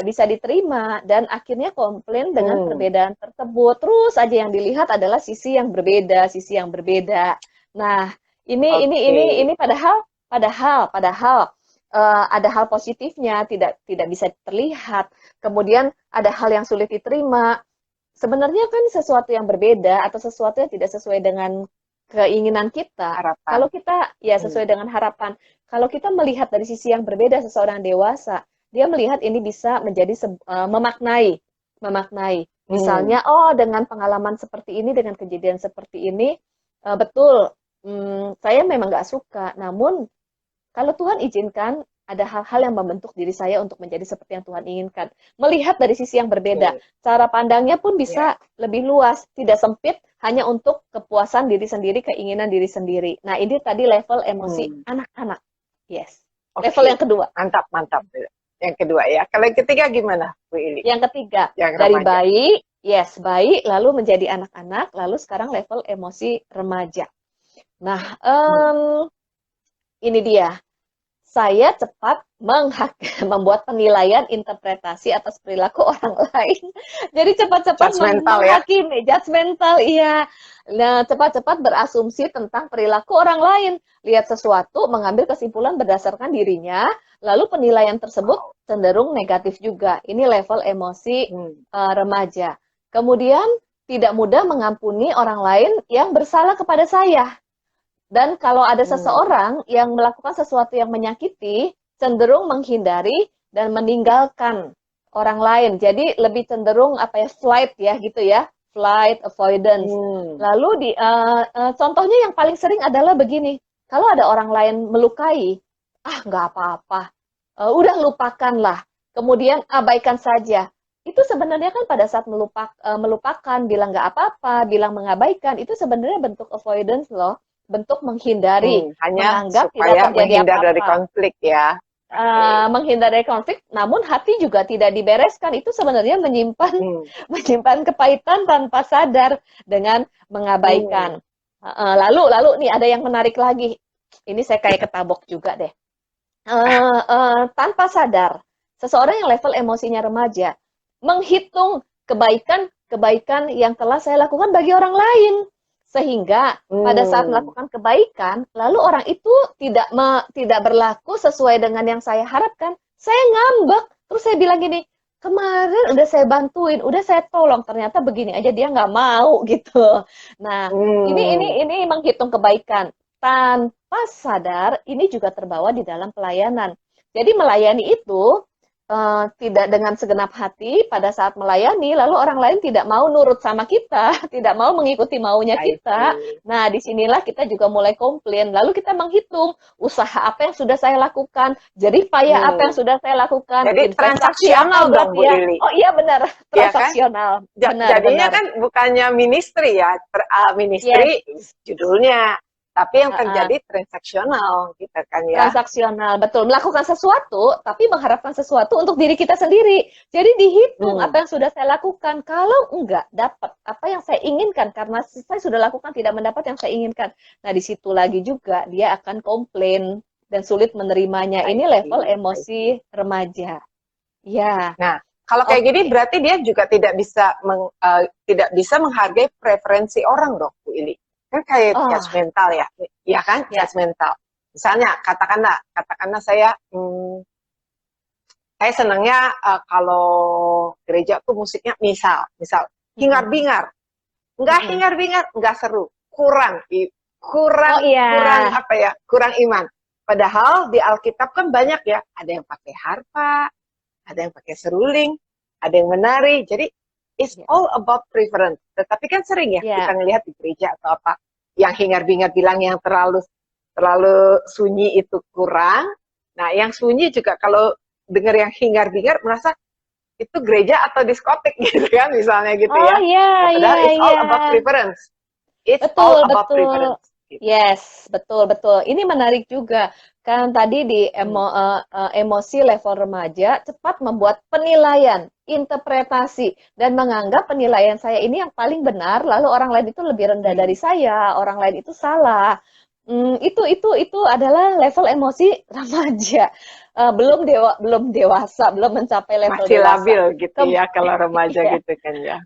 bisa diterima dan akhirnya komplain dengan perbedaan tersebut. Terus aja yang dilihat adalah sisi yang berbeda. Nah, ini padahal ada hal positifnya, tidak bisa terlihat. Kemudian ada hal yang sulit diterima. Sebenarnya kan sesuatu yang berbeda atau sesuatu yang tidak sesuai dengan keinginan kita. Harapan. Kalau kita sesuai dengan harapan. Kalau kita melihat dari sisi yang berbeda, seseorang dewasa, dia melihat ini bisa menjadi memaknai. Misalnya, dengan pengalaman seperti ini, dengan kejadian seperti ini, betul, saya memang nggak suka. Namun kalau Tuhan izinkan, ada hal-hal yang membentuk diri saya untuk menjadi seperti yang Tuhan inginkan. Melihat dari sisi yang berbeda. Cara pandangnya pun bisa lebih luas, tidak sempit, hanya untuk kepuasan diri sendiri, keinginan diri sendiri. Nah, ini tadi level emosi anak-anak. Yes. Level yang kedua. Mantap. Yang kedua ya. Kalau yang ketiga gimana, Bu Ili? Yang ketiga, dari bayi, bayi, lalu menjadi anak-anak, lalu sekarang level emosi remaja. Nah, ini dia. Saya cepat membuat penilaian interpretasi atas perilaku orang lain. Jadi cepat-cepat menghakimi, judgmental, iya. Nah, cepat-cepat berasumsi tentang perilaku orang lain. Lihat sesuatu, mengambil kesimpulan berdasarkan dirinya, lalu penilaian tersebut cenderung negatif juga. Ini level emosi remaja. Kemudian, tidak mudah mengampuni orang lain yang bersalah kepada saya. Dan kalau ada seseorang yang melakukan sesuatu yang menyakiti, cenderung menghindari dan meninggalkan orang lain. Jadi lebih cenderung flight ya gitu ya, flight avoidance. Lalu contohnya yang paling sering adalah begini, kalau ada orang lain melukai, nggak apa-apa, udah lupakanlah, kemudian abaikan saja. itu sebenarnya kan pada saat melupakan, bilang nggak apa-apa, bilang mengabaikan, itu sebenarnya bentuk avoidance loh, bentuk menghindari, Hanya menganggap tidak supaya terjadi menghindar dari apa-apa. konflik ya. Oke. Menghindar dari konflik, namun hati juga tidak dibereskan. Itu sebenarnya menyimpan Hmm. menyimpan kepahitan tanpa sadar dengan Hmm. mengabaikan. Lalu nih ada yang menarik lagi. Ini saya kayak ketabok juga deh. Tanpa sadar, seseorang yang level emosinya remaja menghitung kebaikan-kebaikan yang telah saya lakukan bagi orang lain. Sehingga pada saat Hmm. melakukan kebaikan, lalu orang itu tidak berlaku sesuai dengan yang saya harapkan. Saya ngambek, terus saya bilang gini, kemarin udah saya bantuin, udah saya tolong, ternyata begini aja dia nggak mau gitu. Nah, Hmm. ini menghitung kebaikan tanpa sadar, ini juga terbawa di dalam pelayanan. Jadi melayani itu tidak dengan segenap hati pada saat melayani, lalu orang lain tidak mau nurut sama kita, tidak mau mengikuti maunya I kita. see. Nah, disinilah kita juga mulai komplain. Lalu kita menghitung usaha apa yang sudah saya lakukan, jerih payah apa yang Hmm. sudah saya lakukan, Jadi investasi apa transaksional buat dong Bu dia. Ili, Oh iya benar, ya kan? transaksional. Benar, Jadinya benar. kan bukannya ministry ya, Yes. ministry judulnya, tapi yang Uh, uh. terjadi transaksional gitu kan ya. Transaksional, betul. Melakukan sesuatu, tapi mengharapkan sesuatu untuk diri kita sendiri. Jadi dihitung Hmm. apa yang sudah saya lakukan. Kalau enggak dapat apa yang saya inginkan, karena saya sudah lakukan tidak mendapat yang saya inginkan. Nah, di situ lagi juga dia akan komplain dan sulit menerimanya. I Ini level see, I see. emosi remaja. Ya, Nah, kalau kayak gini oke. berarti dia juga tidak bisa menghargai preferensi orang dong, Bu Ili. Kan kayak Oh, judgmental ya, ya kan, ya. judgmental. Misalnya, katakanlah saya senangnya kalau gereja tuh musiknya misal Mm-mm. hingar-bingar, nggak Mm-mm. hingar-bingar, nggak seru, kurang, Oh kurang iya. apa ya, kurang iman. Padahal di Alkitab kan banyak ya, ada yang pakai harpa, ada yang pakai seruling, ada yang menari. Jadi it's Ya. all about preference. Tetapi kan sering ya kita Ya. ngelihat di gereja atau apa yang hingar-bingar bilang yang terlalu terlalu sunyi itu kurang. Nah, yang sunyi juga kalau dengar yang hingar-bingar merasa itu gereja atau diskotek gitu kan misalnya gitu Oh ya. iya, Nah, iya, padahal it's iya. all about preference. It's all Betul, about betul. preference. Gitu. Yes, betul, betul. Ini menarik juga. Kan tadi di Hmm. emosi level remaja cepat membuat penilaian, interpretasi, dan menganggap penilaian saya ini yang paling benar, lalu orang lain itu lebih rendah dari Hmm. saya, orang lain itu salah. Itu adalah level emosi remaja. Belum dewasa, belum mencapai level Masih dewasa. labil gitu ya kalau remaja Iya. gitu kan ya.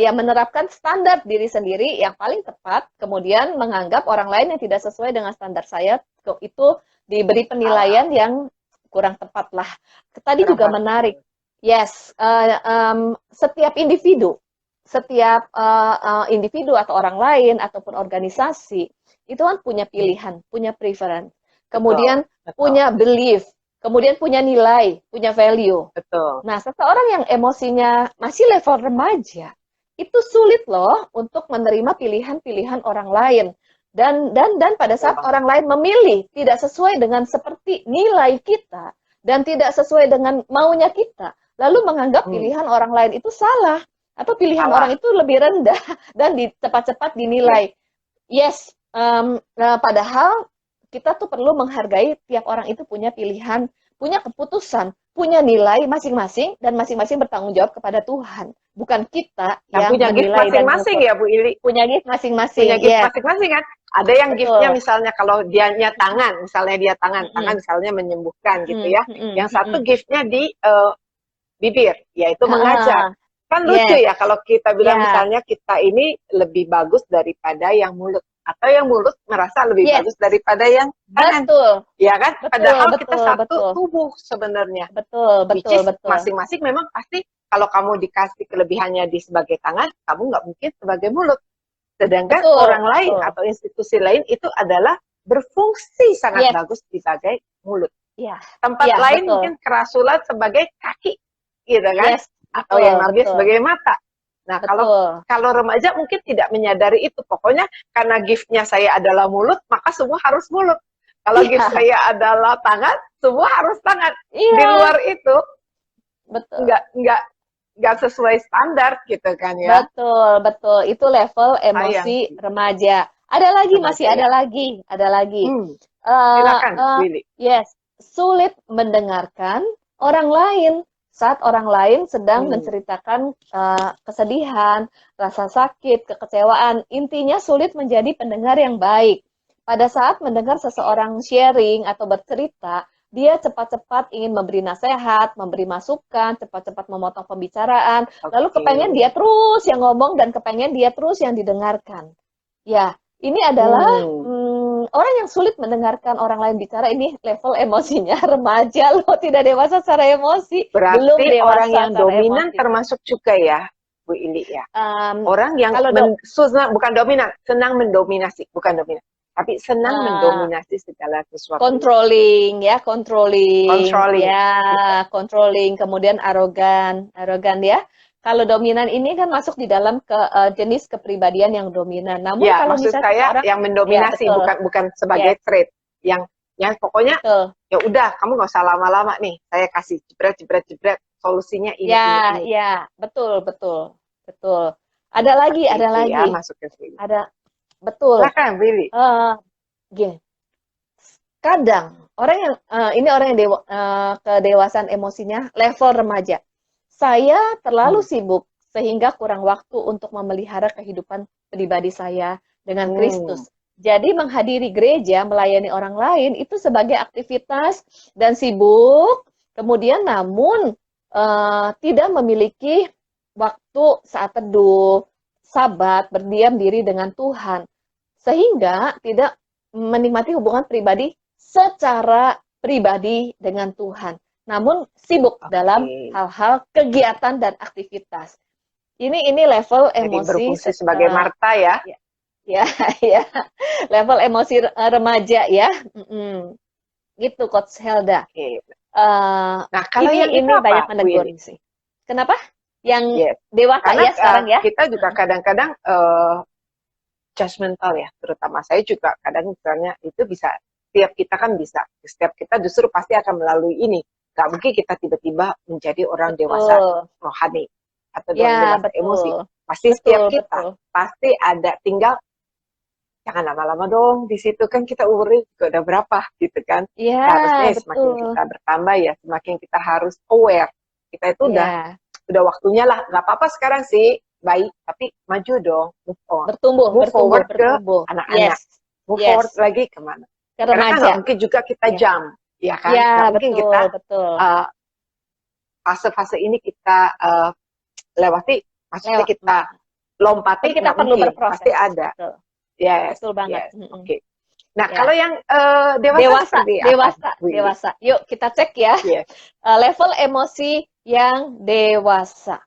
Ya, menerapkan standar diri sendiri yang paling tepat, kemudian menganggap orang lain yang tidak sesuai dengan standar saya itu diberi penilaian Salah. yang kurang tepat lah. Tadi Kurang juga pas. menarik. Yes, setiap individu atau orang lain ataupun organisasi itu kan punya Hmm. pilihan, punya preference, Betul, kemudian betul, punya belief, kemudian punya nilai, punya value. betul. Nah, seseorang yang emosinya masih level remaja, itu sulit loh untuk menerima pilihan-pilihan orang lain. Dan pada Betul saat banget. orang lain memilih tidak sesuai dengan seperti nilai kita dan tidak sesuai dengan maunya kita, lalu menganggap Hmm. pilihan orang lain itu salah atau pilihan Salah. orang itu lebih rendah dan cepat-cepat dinilai. Yes, padahal kita tuh perlu menghargai tiap orang itu punya pilihan, punya keputusan, punya nilai masing-masing, dan masing-masing bertanggung jawab kepada Tuhan. Bukan kita Dan yang punya gift menilai dan masing-masing mengukur. ya Bu Ili. Punya gift Punya masing-masing, gift yes, masing-masing kan. Ada yang giftnya betul. misalnya kalau dianya tangan, misalnya dia tangan Mm-mm, misalnya menyembuhkan gitu mm-mm, ya. mm-mm, Yang satu mm-mm. giftnya di bibir, yaitu mengajar. Ah, Kan lucu yes, ya kalau kita bilang ya, misalnya kita ini lebih bagus daripada yang mulut. Atau yang mulut merasa lebih yes, bagus daripada yang tangan. betul, Ya kan? betul, Padahal kita betul, satu betul, tubuh sebenarnya. betul, Which betul, is betul. masing-masing memang pasti kalau kamu dikasih kelebihannya di sebagai tangan, kamu nggak mungkin sebagai mulut. Sedangkan Betul, orang lain betul. atau institusi lain itu adalah berfungsi sangat Yes, bagus sebagai mulut. ya, Tempat ya, lain betul. mungkin kerasulan sebagai kaki, gitu kan? Yes, Atau yang betul, namanya betul, sebagai mata. Nah, betul. kalau remaja mungkin tidak menyadari itu. Pokoknya karena gift-nya saya adalah mulut, maka semua harus mulut. Kalau gift Iya, saya adalah tangan, semua harus tangan. Di iya, luar itu betul. nggak nggak sesuai standar gitu kan ya. Betul, betul. Itu level Sayang emosi sih. remaja. Ada lagi, masih Remaja ada ya. lagi, ada lagi. Hmm, Eh, silakan, eh, Willy. yes, sulit mendengarkan orang lain saat orang lain sedang Hmm, menceritakan kesedihan, rasa sakit, kekecewaan. Intinya sulit menjadi pendengar yang baik. Pada saat mendengar oke, seseorang sharing atau bercerita, dia cepat-cepat ingin memberi nasihat, memberi masukan, cepat-cepat memotong pembicaraan, lalu oke. kepengen dia terus yang ngomong dan kepengen dia terus yang didengarkan. Ya, ini adalah Hmm, orang yang sulit mendengarkan orang lain bicara. Ini level emosinya remaja loh, tidak dewasa secara emosi, belum berarti orang dewasa yang secara dominan emosi. termasuk juga ya, Bu Ili ya. Em, Orang yang kalau dok, bukan dominan, senang mendominasi, bukan dominan, tapi senang eh, mendominasi segala sesuatu. controlling ya, controlling Controlling. ya, controlling, kemudian arogan, arogan ya. Kalau dominan ini kan masuk di dalam jenis kepribadian yang dominan. Namun Ya, kalau maksud misalnya saya seseorang, yang ya mendominasi, betul, bukan yes, sebagai trait. Yang pokoknya betul. ya udah, kamu nggak usah lama-lama nih. Saya kasih jebret jebret jebret. Solusinya ini ini Ya, ini. ya, betul, betul, betul. Seperti Ada itu ya, lagi, masuk ke sini. ada, betul. Silakan, Willy. Eh, gini, kadang orang yang ini orang yang kedewasaan emosinya level remaja. Saya terlalu Hmm. sibuk sehingga kurang waktu untuk memelihara kehidupan pribadi saya dengan Hmm. Kristus. Jadi menghadiri gereja, melayani orang lain itu sebagai aktivitas dan sibuk, kemudian namun tidak memiliki waktu saat teduh, sabat, berdiam diri dengan Tuhan, sehingga tidak menikmati hubungan pribadi secara pribadi dengan Tuhan, namun sibuk dalam Oke. hal-hal kegiatan dan aktivitas. Ini level Jadi emosi berfungsi sebagai Marta ya. ya, ya, ya, level emosi remaja ya. Gitu Coach Helda. Oke. Uh, Nah, kalau yang itu ini banyak apa, menegur Willy? sih. Kenapa? Yang Yes. dewasa Karena ya sekarang ya? kita juga kadang-kadang judgmental ya, terutama saya juga kadang misalnya itu bisa, setiap kita justru pasti akan melalui ini. Gak mungkin kita tiba-tiba menjadi orang dewasa Betul. rohani atau orang Ya, dewasa emosi. betul. Pasti setiap Betul, kita betul. pasti ada, tinggal jangan lama-lama dong di situ, kan kita umurnya juga udah berapa gitu kan. Ya, Harusnya semakin betul. kita bertambah ya semakin kita harus aware. Kita itu Ya, udah waktunya lah, nggak apa-apa sekarang sih baik, tapi maju dong, move on, bertumbuh, move bertumbuh, forward ke bertumbuh. anak-anak, Yes, move forward yes. lagi kemana, Ke karena kan nggak remaja. mungkin juga kita Ya, jump ya kan, ya, nggak mungkin betul, kita betul. fase-fase ini kita lewati, maksudnya Lewat. kita lompati, Tapi kita nggak perlu mungkin, berproses. pasti ada. Betul, Yes, betul banget. yes, oke. Nah, Ya. kalau yang dewasa seperti dewasa, apa, Willy? dewasa. Yuk kita cek ya. Yes. Level emosi yang dewasa.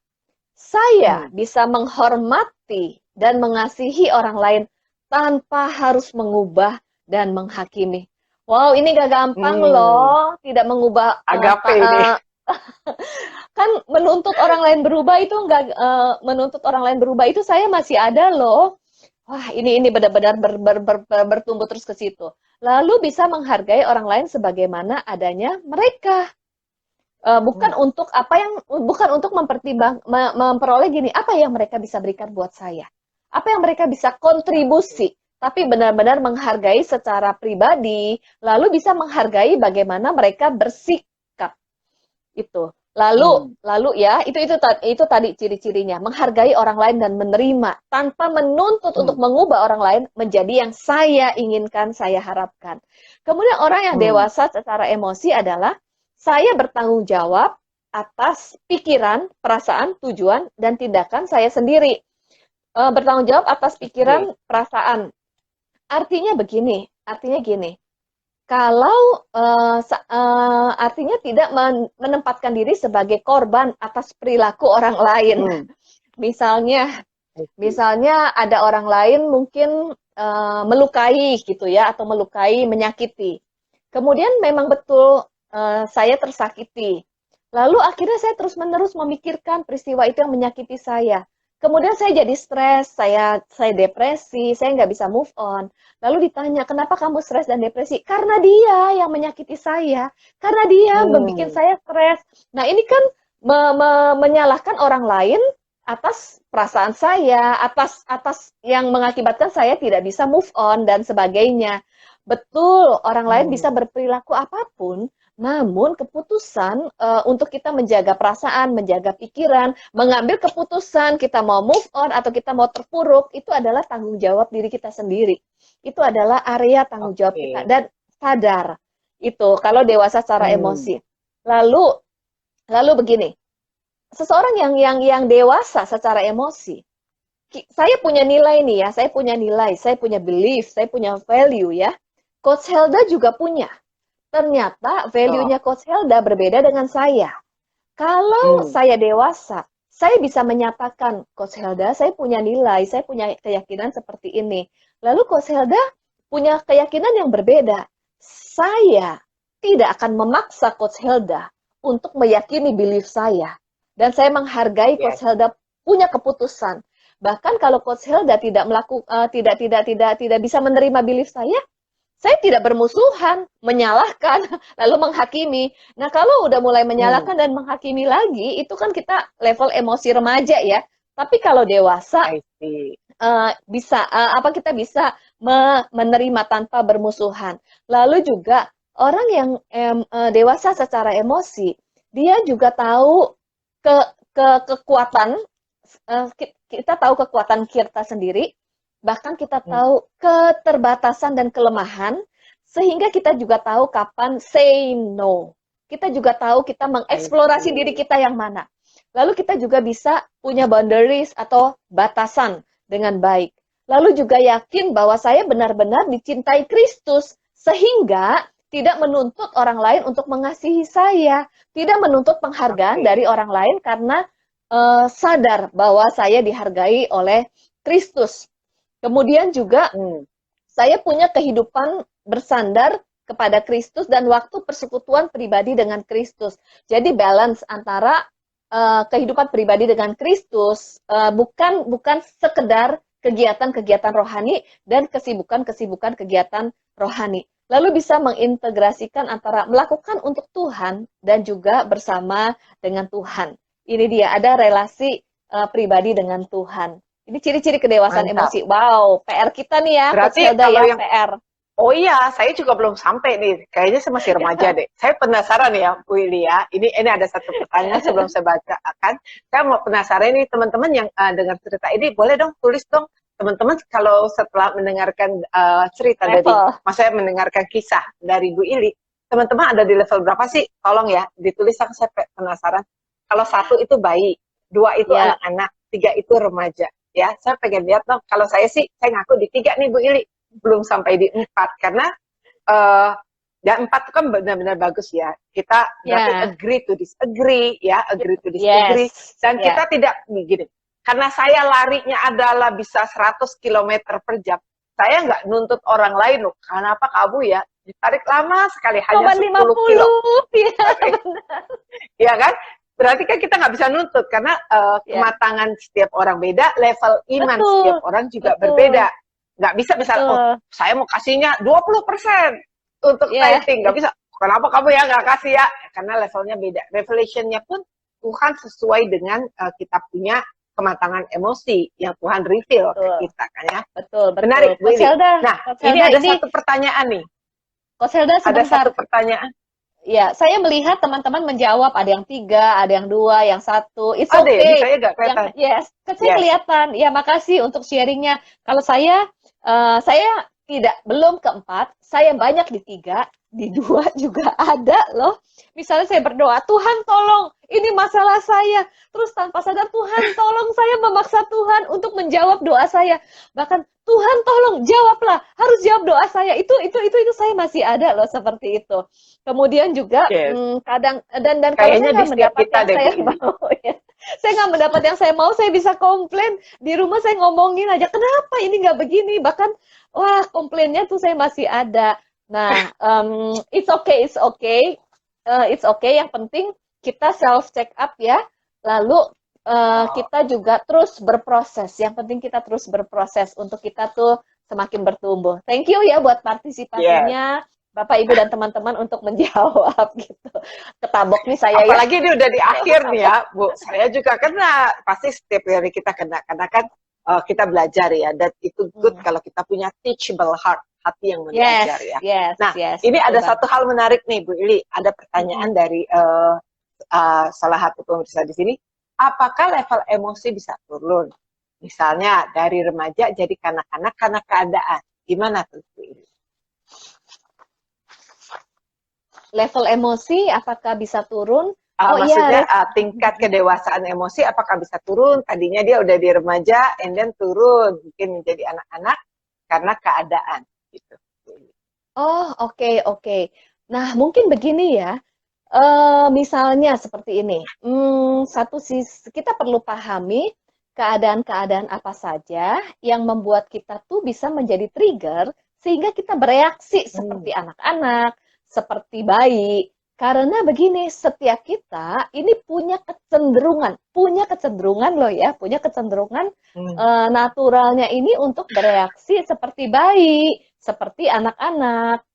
Saya bisa menghormati dan mengasihi orang lain tanpa harus mengubah dan menghakimi. Wow, ini gak gampang loh, tidak mengubah. Agape ini. Kan menuntut orang lain berubah itu enggak, menuntut orang lain berubah itu saya masih ada loh. Wah, ini benar-benar bertumbuh terus ke situ. Lalu bisa menghargai orang lain sebagaimana adanya mereka. Bukan untuk memperoleh gini, apa yang mereka bisa berikan buat saya? Apa yang mereka bisa kontribusi? Tapi benar-benar menghargai secara pribadi, lalu bisa menghargai bagaimana mereka bersikap. Itu. Lalu ya, itu tadi ciri-cirinya, menghargai orang lain dan menerima tanpa menuntut untuk mengubah orang lain menjadi yang saya inginkan, saya harapkan. Kemudian orang yang dewasa secara emosi adalah saya bertanggung jawab atas pikiran, perasaan, tujuan, dan tindakan saya sendiri. Bertanggung jawab atas pikiran, perasaan. Artinya gini, kalau artinya tidak menempatkan diri sebagai korban atas perilaku orang lain. Misalnya ada orang lain mungkin melukai gitu ya, atau melukai, menyakiti. Kemudian memang betul saya tersakiti. Lalu akhirnya saya terus-menerus memikirkan peristiwa itu yang menyakiti saya. Kemudian saya jadi stres, saya depresi, saya nggak bisa move on. Lalu ditanya, kenapa kamu stres dan depresi? Karena dia yang menyakiti saya. Karena dia membuat saya stres. Nah ini kan menyalahkan orang lain atas perasaan saya, atas yang mengakibatkan saya tidak bisa move on dan sebagainya. Betul, orang lain bisa berperilaku apapun, namun keputusan untuk kita menjaga perasaan, menjaga pikiran, mengambil keputusan kita mau move on atau kita mau terpuruk, itu adalah tanggung jawab diri kita sendiri. Itu adalah area tanggung jawab kita dan sadar itu kalau dewasa secara emosi. Lalu begini, seseorang yang dewasa secara emosi, saya punya nilai nih ya, saya punya nilai, saya punya belief, saya punya value ya. Coach Helda juga punya. Ternyata value-nya Coach Helda berbeda dengan saya. Kalau saya dewasa, saya bisa menyatakan, Coach Helda, saya punya nilai, saya punya keyakinan seperti ini. Lalu Coach Helda punya keyakinan yang berbeda. Saya tidak akan memaksa Coach Helda untuk meyakini belief saya. Dan saya menghargai Coach Helda punya keputusan. Bahkan kalau Coach Helda tidak bisa menerima belief saya tidak bermusuhan, menyalahkan, lalu menghakimi. Nah, kalau udah mulai menyalahkan dan menghakimi lagi, itu kan kita level emosi remaja ya. Tapi kalau dewasa, kita bisa menerima tanpa bermusuhan. Lalu juga orang yang dewasa secara emosi, dia juga tahu kekuatan, kita tahu kekuatan kita sendiri, bahkan kita tahu keterbatasan dan kelemahan, sehingga kita juga tahu kapan say no. Kita juga tahu kita mengeksplorasi diri kita yang mana. Lalu kita juga bisa punya boundaries atau batasan dengan baik. Lalu juga yakin bahwa saya benar-benar dicintai Kristus, sehingga tidak menuntut orang lain untuk mengasihi saya, tidak menuntut penghargaan dari orang lain karena sadar bahwa saya dihargai oleh Kristus. Kemudian juga saya punya kehidupan bersandar kepada Kristus dan waktu persekutuan pribadi dengan Kristus. Jadi balance antara kehidupan pribadi dengan Kristus bukan sekedar kegiatan-kegiatan rohani dan kesibukan-kesibukan kegiatan rohani. Lalu bisa mengintegrasikan antara melakukan untuk Tuhan dan juga bersama dengan Tuhan. Ini dia, ada relasi pribadi dengan Tuhan. Ini ciri-ciri kedewasaan emosi. Wow, PR kita nih ya, Berarti kalau ya, PR. Oh iya, saya juga belum sampai nih. Kayaknya saya masih remaja deh. Saya penasaran ya, Bu Ili ya. Ini ada satu pertanyaan sebelum saya bacakan. Saya mau penasaran nih teman-teman yang dengar cerita ini, boleh dong tulis dong. Teman-teman kalau setelah mendengarkan cerita dari, maksudnya mendengarkan kisah dari Bu Ili, teman-teman ada di level berapa sih? Tolong ya, ditulis, saya penasaran. Kalau 1 itu bayi, 2 itu anak-anak, 3 itu remaja. Ya, saya pengen lihat dong. Kalau saya sih, saya ngaku di 3 nih Bu Ili, belum sampai di 4 karena dan 4 itu kan benar-benar bagus ya. Kita berarti agree to disagree ya, agree to disagree. Dan kita tidak begini. Karena saya larinya adalah bisa 100 km per jam. Saya nggak nuntut orang lain loh. Kenapa kamu ya ditarik lama sekali hanya 10 kilo. Ya kan? Berarti kan kita nggak bisa nuntut karena kematangan setiap orang beda, level iman setiap orang juga berbeda. Nggak bisa misalnya, saya mau kasihnya 20% untuk tithing, nggak bisa. Kenapa kamu ya nggak kasih ya? Karena levelnya beda. Revelation-nya pun Tuhan sesuai dengan kita punya kematangan emosi yang Tuhan reveal ke kita kan ya. Betul. Menarik, Bu Ili. Nah, ini ada satu pertanyaan nih. Coach Helda, ada satu pertanyaan. Ya, saya melihat teman-teman menjawab, ada yang 3, ada yang 2, yang 1. It's okay. Saya nggak kelihatan. Saya kelihatan. Ya, makasih untuk sharingnya. Kalau saya belum ke-4, saya banyak di 3, di 2 juga ada loh. Misalnya saya berdoa, Tuhan tolong, ini masalah saya. Terus tanpa sadar, Tuhan tolong, saya memaksa Tuhan untuk menjawab doa saya. Bahkan Tuhan tolong jawablah, harus jawab doa saya. Itu saya masih ada loh seperti itu. Kemudian juga kadang dan kalau saya nggak mendapat yang saya mau ya. Saya nggak mendapat yang saya mau, saya bisa komplain. Di rumah saya ngomongin aja, kenapa ini nggak begini? Bahkan, wah komplainnya tuh saya masih ada. Nah, it's okay. It's okay, yang penting kita self check up ya. Lalu kita juga terus berproses. Yang penting kita terus berproses untuk kita tuh semakin bertumbuh. Thank you ya buat partisipasinya. Bapak Ibu dan teman-teman untuk menjawab gitu. Ketabok nih saya ya. Apalagi ini udah di akhir nih ya, Bu. Saya juga kena, pasti setiap hari kita kena. Karena kan kita belajar ya, dan itu good kalau kita punya teachable heart, hati yang mau belajar ya. Nah, ini ada satu hal menarik nih, Bu Ili. Ada pertanyaan dari salah satu pemirsa di sini. Apakah level emosi bisa turun? Misalnya dari remaja jadi kanak-kanak karena keadaan. Gimana tuh, Bu Ili? Level emosi apakah bisa turun? Maksudnya tingkat kedewasaan emosi apakah bisa turun? Tadinya dia udah di remaja, and then turun mungkin menjadi anak-anak karena keadaan gitu. Oh, oke. Nah, mungkin begini ya. Misalnya seperti ini. Satu sisi kita perlu pahami keadaan-keadaan apa saja yang membuat kita tuh bisa menjadi trigger sehingga kita bereaksi seperti anak-anak, seperti bayi. Karena begini, setiap kita ini punya kecenderungan loh ya, punya kecenderungan naturalnya ini untuk bereaksi seperti bayi, seperti anak-anak,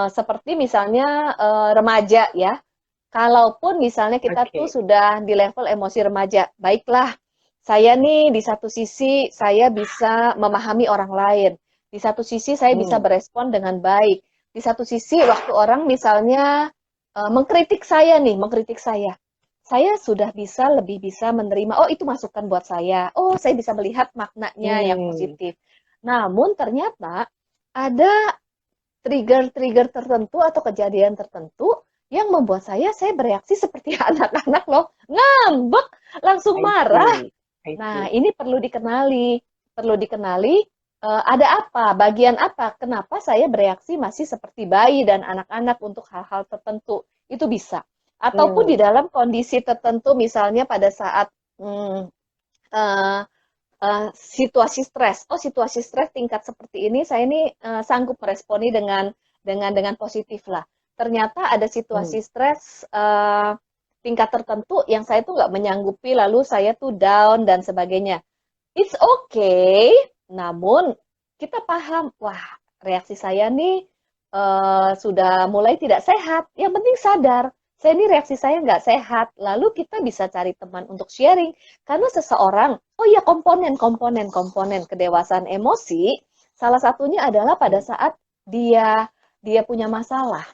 seperti misalnya remaja ya. Kalaupun misalnya kita tuh sudah di level emosi remaja, baiklah, saya nih di satu sisi saya bisa memahami orang lain, di satu sisi saya bisa berespon dengan baik. Di satu sisi waktu orang misalnya mengkritik saya, saya sudah lebih bisa menerima, oh itu masukan buat saya, oh saya bisa melihat maknanya yang positif. Namun ternyata ada trigger-trigger tertentu atau kejadian tertentu yang membuat saya bereaksi seperti anak-anak loh, ngambek, langsung marah. Nah ini perlu dikenali, ada apa, bagian apa, kenapa saya bereaksi masih seperti bayi dan anak-anak untuk hal-hal tertentu, itu bisa. Ataupun di dalam kondisi tertentu, misalnya pada saat situasi stres, situasi stres tingkat seperti ini, saya ini sanggup meresponi dengan positif lah. Ternyata ada situasi stres tingkat tertentu yang saya tuh nggak menyanggupi, lalu saya tuh down dan sebagainya. It's okay. Namun kita paham, wah reaksi saya nih sudah mulai tidak sehat. Yang penting sadar, saya ini reaksi saya nggak sehat. Lalu kita bisa cari teman untuk sharing. Karena seseorang, komponen kedewasaan emosi, salah satunya adalah pada saat dia punya masalah.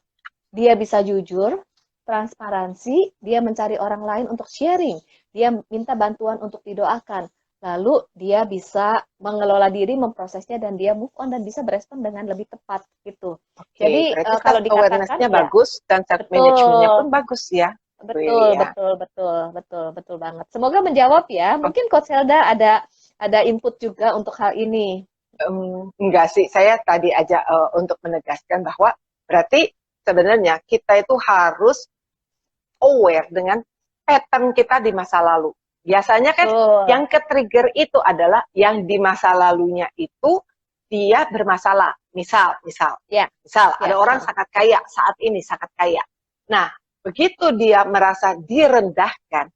Dia bisa jujur, transparansi, dia mencari orang lain untuk sharing. Dia minta bantuan untuk didoakan. Lalu dia bisa mengelola diri, memprosesnya, dan dia move on dan bisa berespon dengan lebih tepat gitu. Jadi kalau dikatakan awareness-nya bagus dan self management-nya pun bagus ya. Betul banget. Semoga menjawab ya. Mungkin Coach Helda ada input juga untuk hal ini. Enggak sih, saya tadi aja untuk menegaskan bahwa berarti sebenarnya kita itu harus aware dengan pattern kita di masa lalu. Biasanya kan yang ke-trigger itu adalah yang di masa lalunya itu dia bermasalah. Misal ada orang sangat kaya, saat ini sangat kaya. Nah, begitu dia merasa direndahkan,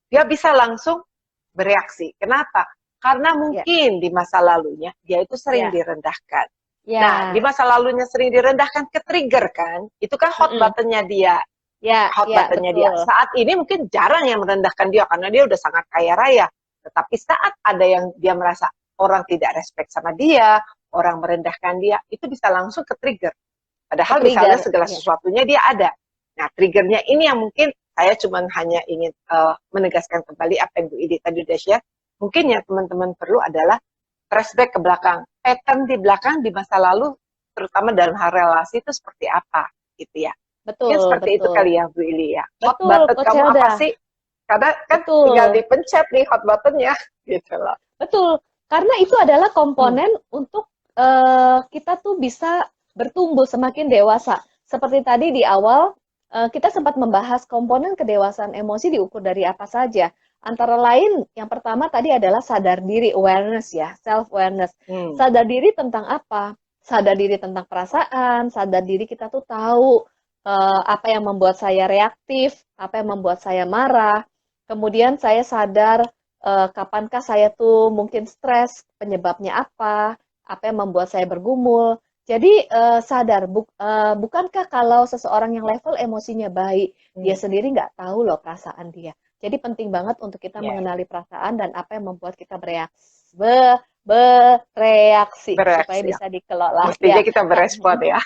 dia bisa langsung bereaksi. Kenapa? Karena mungkin di masa lalunya dia itu sering direndahkan. Nah, di masa lalunya sering direndahkan, ke-trigger kan? Itu kan hot button-nya dia. Button-nya dia. Saat ini mungkin jarang yang merendahkan dia karena dia udah sangat kaya raya. Tetapi saat ada yang dia merasa orang tidak respect sama dia, orang merendahkan dia, itu bisa langsung ke-trigger. Padahal misalnya segala sesuatunya dia ada. Nah, triggernya ini yang mungkin saya cuma hanya ingin menegaskan kembali apa yang Bu Idi tadi udah share. Mungkin yang teman-teman perlu adalah flashback ke belakang. Pattern di belakang di masa lalu, terutama dalam hal relasi itu seperti apa gitu ya. Mungkin seperti itu kali ya Bu Ili ya. Hot button kamu apa sih? Karena kan tinggal dipencet nih hot buttonnya gitu loh. Betul, karena itu adalah komponen untuk kita tuh bisa bertumbuh semakin dewasa. Seperti tadi di awal kita sempat membahas komponen kedewasaan emosi diukur dari apa saja. Antara lain yang pertama tadi adalah sadar diri, awareness ya, self awareness. Sadar diri tentang apa? Sadar diri tentang perasaan, sadar diri kita tuh tahu apa yang membuat saya reaktif, apa yang membuat saya marah. Kemudian saya sadar kapankah saya tuh mungkin stres, penyebabnya apa yang membuat saya bergumul. Jadi sadar, bukankah kalau seseorang yang level emosinya baik, dia Hmm, sendiri nggak tahu loh perasaan dia. Jadi penting banget untuk kita yes. mengenali perasaan dan apa yang membuat kita bereaksi supaya Bereaksi ya. bisa dikelola. Mestinya Ya, kita nah, berespon ya. ya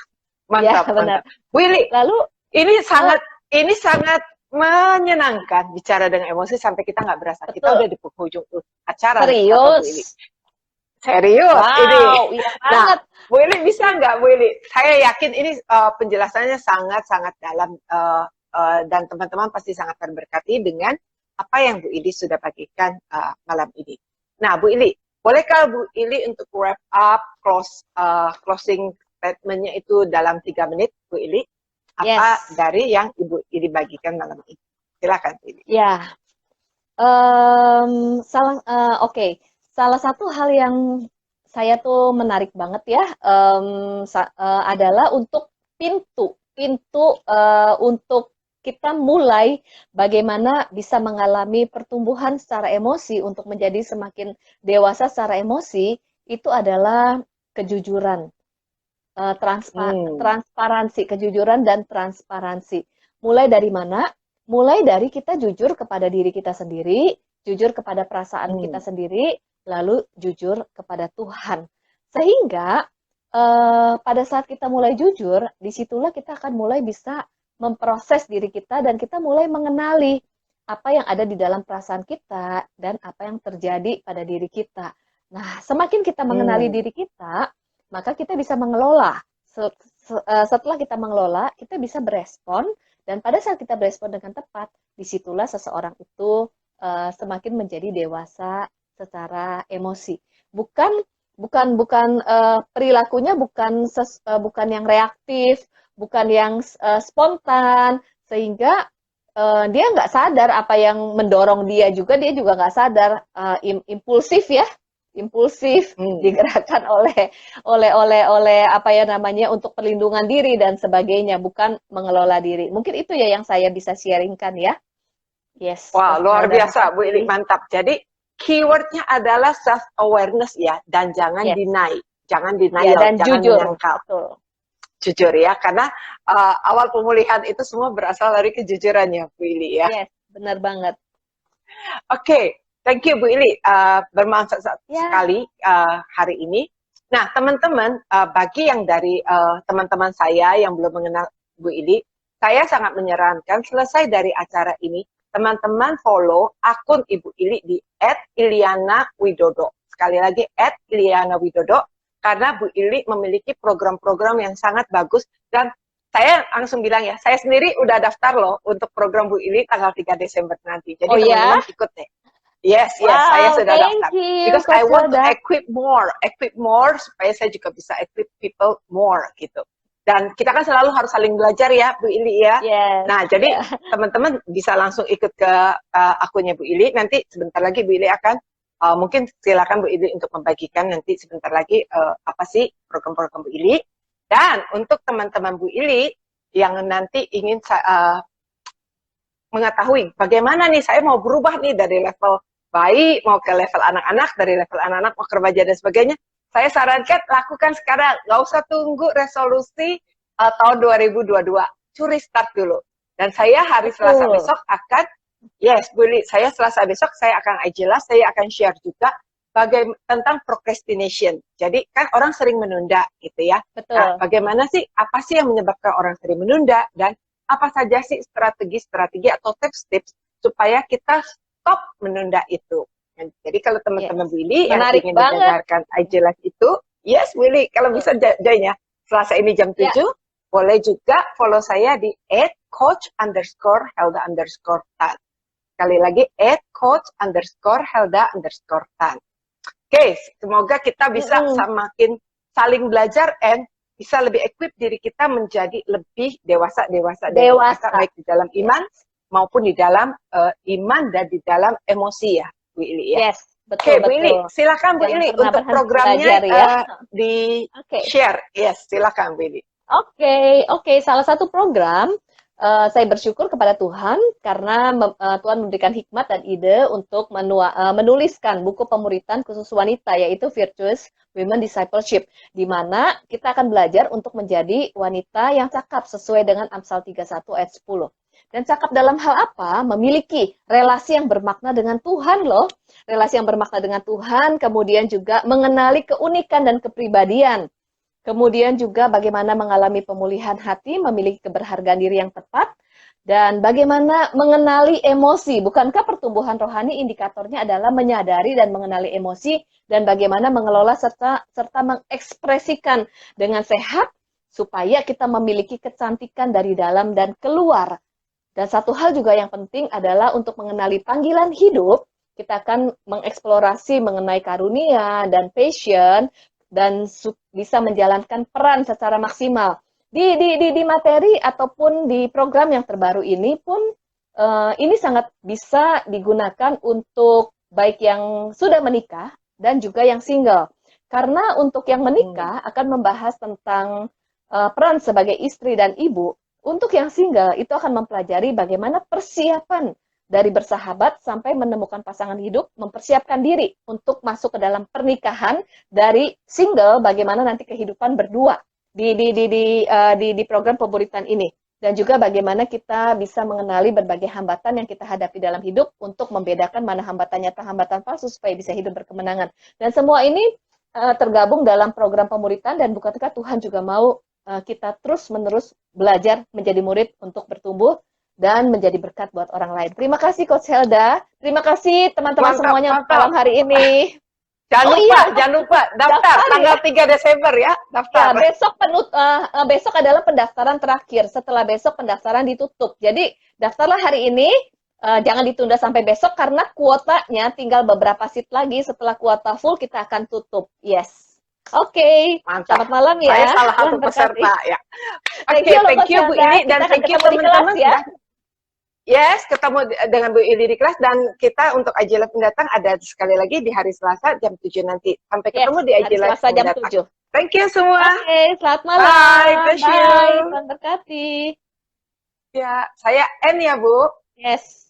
Mantap, benar. mantap. Willy, Lalu ini eh, sangat menyenangkan bicara dengan emosi sampai kita nggak berasa. Kita betul, udah di penghujung acara nih, apa Bu Ili? serius. Serius ini. Wow, iya Nah, banget. Bu Ili bisa nggak Bu Ili? Saya yakin ini penjelasannya sangat-sangat dalam dan teman-teman pasti sangat terberkati dengan apa yang Bu Ili sudah bagikan malam ini. Nah, Bu Ili, bolehkah Bu Ili untuk wrap up, closing statementnya itu dalam 3 menit, Bu Ili? Apa Yes. dari yang Ibu Ili bagikan malam ini? Silakan, Bu Ili. Ya, oke. Salah satu hal yang saya tuh menarik banget ya, adalah untuk pintu untuk kita mulai bagaimana bisa mengalami pertumbuhan secara emosi untuk menjadi semakin dewasa secara emosi, itu adalah kejujuran, Hmm, transparansi, kejujuran dan transparansi. Mulai dari mana? Mulai dari kita jujur kepada diri kita sendiri, jujur kepada perasaan kita hmm, sendiri, lalu jujur kepada Tuhan. Sehingga pada saat kita mulai jujur, disitulah kita akan mulai bisa memproses diri kita dan kita mulai mengenali apa yang ada di dalam perasaan kita dan apa yang terjadi pada diri kita. Nah, semakin kita mengenali hmm, diri kita, maka kita bisa mengelola. Setelah kita mengelola, kita bisa berespon, dan pada saat kita berespon dengan tepat, disitulah seseorang itu semakin menjadi dewasa secara emosi. Bukan bukan bukan perilakunya bukan yang reaktif, bukan yang spontan, sehingga dia nggak sadar apa yang mendorong dia juga nggak sadar, impulsif ya, impulsif hmm. digerakkan oleh apa ya namanya untuk perlindungan diri dan sebagainya, bukan mengelola diri. Mungkin itu ya yang saya bisa sharingkan ya. Yes, Wah, Coach luar Helda, biasa, Bu Ili, makasih. mantap. Jadi, keywordnya adalah self-awareness ya, dan jangan Yes, deny, jangan ya denial, dan jangan jujur, menyangkal. betul. Jujur ya, karena awal pemulihan itu semua berasal dari kejujuran ya, Bu Ili ya. Yes, benar banget. Oke, thank you Bu Ili, bermanfaat Ya, sekali hari ini. Nah, teman-teman, bagi yang dari teman-teman saya yang belum mengenal Bu Ili, saya sangat menyarankan selesai dari acara ini, teman-teman follow akun Ibu Ili di @iliana_widodo. Sekali lagi @iliana_widodo, karena Bu Ili memiliki program-program yang sangat bagus dan saya langsung bilang ya, saya sendiri udah daftar loh untuk program Bu Ili tanggal 3 Desember nanti. Jadi oh ya, teman-teman ikut deh. Yes, yes, saya wow, sudah thank daftar. you, Because I Coach want to Helda. equip more supaya saya juga bisa equip people more gitu. Dan kita kan selalu harus saling belajar ya, Bu Ili ya. Yes, Nah, jadi ya, teman-teman bisa langsung ikut ke akunnya Bu Ili. Nanti sebentar lagi Bu Ili akan mungkin silakan Bu Ili untuk membagikan nanti sebentar lagi apa sih program-program Bu Ili. Dan untuk teman-teman Bu Ili yang nanti ingin mengetahui bagaimana nih saya mau berubah nih dari level bayi mau ke level anak-anak, dari level anak-anak mau ke remaja dan sebagainya, saya sarankan lakukan sekarang, nggak usah tunggu resolusi tahun 2022, curi start dulu. Dan saya hari Selasa betul. besok akan, yes Bu Li, saya Selasa besok saya akan jelas, saya akan share juga tentang procrastination. Jadi kan orang sering menunda gitu ya. Nah, Betul. bagaimana sih, apa sih yang menyebabkan orang sering menunda, dan apa saja sih strategi-strategi atau tips-tips supaya kita stop menunda itu. Jadi kalau Yes. teman-teman Willy yang Menarik ingin banget. mendengarkan iJelas itu, yes Willy, kalau bisa join ya. Selasa ini jam Ya, 7, boleh juga follow saya di @coach_helda_tan. Sekali lagi, @coach_helda_tan. Oke, semoga kita bisa mm-mm. semakin saling belajar and bisa lebih equip diri kita menjadi lebih dewasa Dewasa. baik di dalam Yes. iman maupun di dalam iman dan di dalam emosi ya, Bu Ili ya. Yes, Oke, Bu Ili, betul. silakan Bu Jangan Ili pernah untuk berhenti programnya belajar ya. di Oke. share. Yes, silakan Bu Ili. Oke. Salah satu program, saya bersyukur kepada Tuhan karena Tuhan memberikan hikmat dan ide untuk menuliskan buku pemuritan khusus wanita, yaitu Virtuous Women Discipleship, di mana kita akan belajar untuk menjadi wanita yang cakap sesuai dengan Amsal 31 ayat 10. Dan cakap dalam hal apa? Memiliki relasi yang bermakna dengan Tuhan loh. Relasi yang bermakna dengan Tuhan, kemudian juga mengenali keunikan dan kepribadian. Kemudian juga bagaimana mengalami pemulihan hati, memiliki keberhargaan diri yang tepat, dan bagaimana mengenali emosi. Bukankah pertumbuhan rohani indikatornya adalah menyadari dan mengenali emosi, dan bagaimana mengelola serta mengekspresikan dengan sehat, supaya kita memiliki kecantikan dari dalam dan keluar. Dan satu hal juga yang penting adalah untuk mengenali panggilan hidup, kita akan mengeksplorasi mengenai karunia dan passion, dan bisa menjalankan peran secara maksimal. Di materi ataupun di program yang terbaru ini pun, ini sangat bisa digunakan untuk baik yang sudah menikah dan juga yang single. Karena untuk yang menikah akan membahas tentang peran sebagai istri dan ibu. Untuk yang single itu akan mempelajari bagaimana persiapan dari bersahabat sampai menemukan pasangan hidup, mempersiapkan diri untuk masuk ke dalam pernikahan, dari single bagaimana nanti kehidupan berdua di program pemburitan ini, dan juga bagaimana kita bisa mengenali berbagai hambatan yang kita hadapi dalam hidup untuk membedakan mana hambatan nyata, hambatan palsu, supaya bisa hidup berkemenangan. Dan semua ini tergabung dalam program pemburitan, dan bukankah Tuhan juga mau kita terus-menerus belajar menjadi murid untuk bertumbuh dan menjadi berkat buat orang lain. Terima kasih Coach Helda. Terima kasih teman-teman semuanya untuk malam hari ini. Jangan lupa daftar tanggal 3 Desember ya, daftar. Ya, besok adalah pendaftaran terakhir. Setelah besok pendaftaran ditutup. Jadi daftarlah hari ini, jangan ditunda sampai besok karena kuotanya tinggal beberapa seat lagi. Setelah kuota full kita akan tutup. Yes. Oke, selamat malam ya. Saya salah satu peserta ya. Oke, thank you Bu Ili, dan thank you teman-teman ya. Yes, ketemu dengan Bu Ili di kelas, dan kita untuk Ajilas mendatang ada sekali lagi di hari Selasa jam 7 nanti. Sampai ketemu di Ajilas Selasa jam 7. Thank you semua. Oke, selamat malam. Bye, bless you. Bye, Tuhan berkati. Ya, saya N ya Bu. Yes.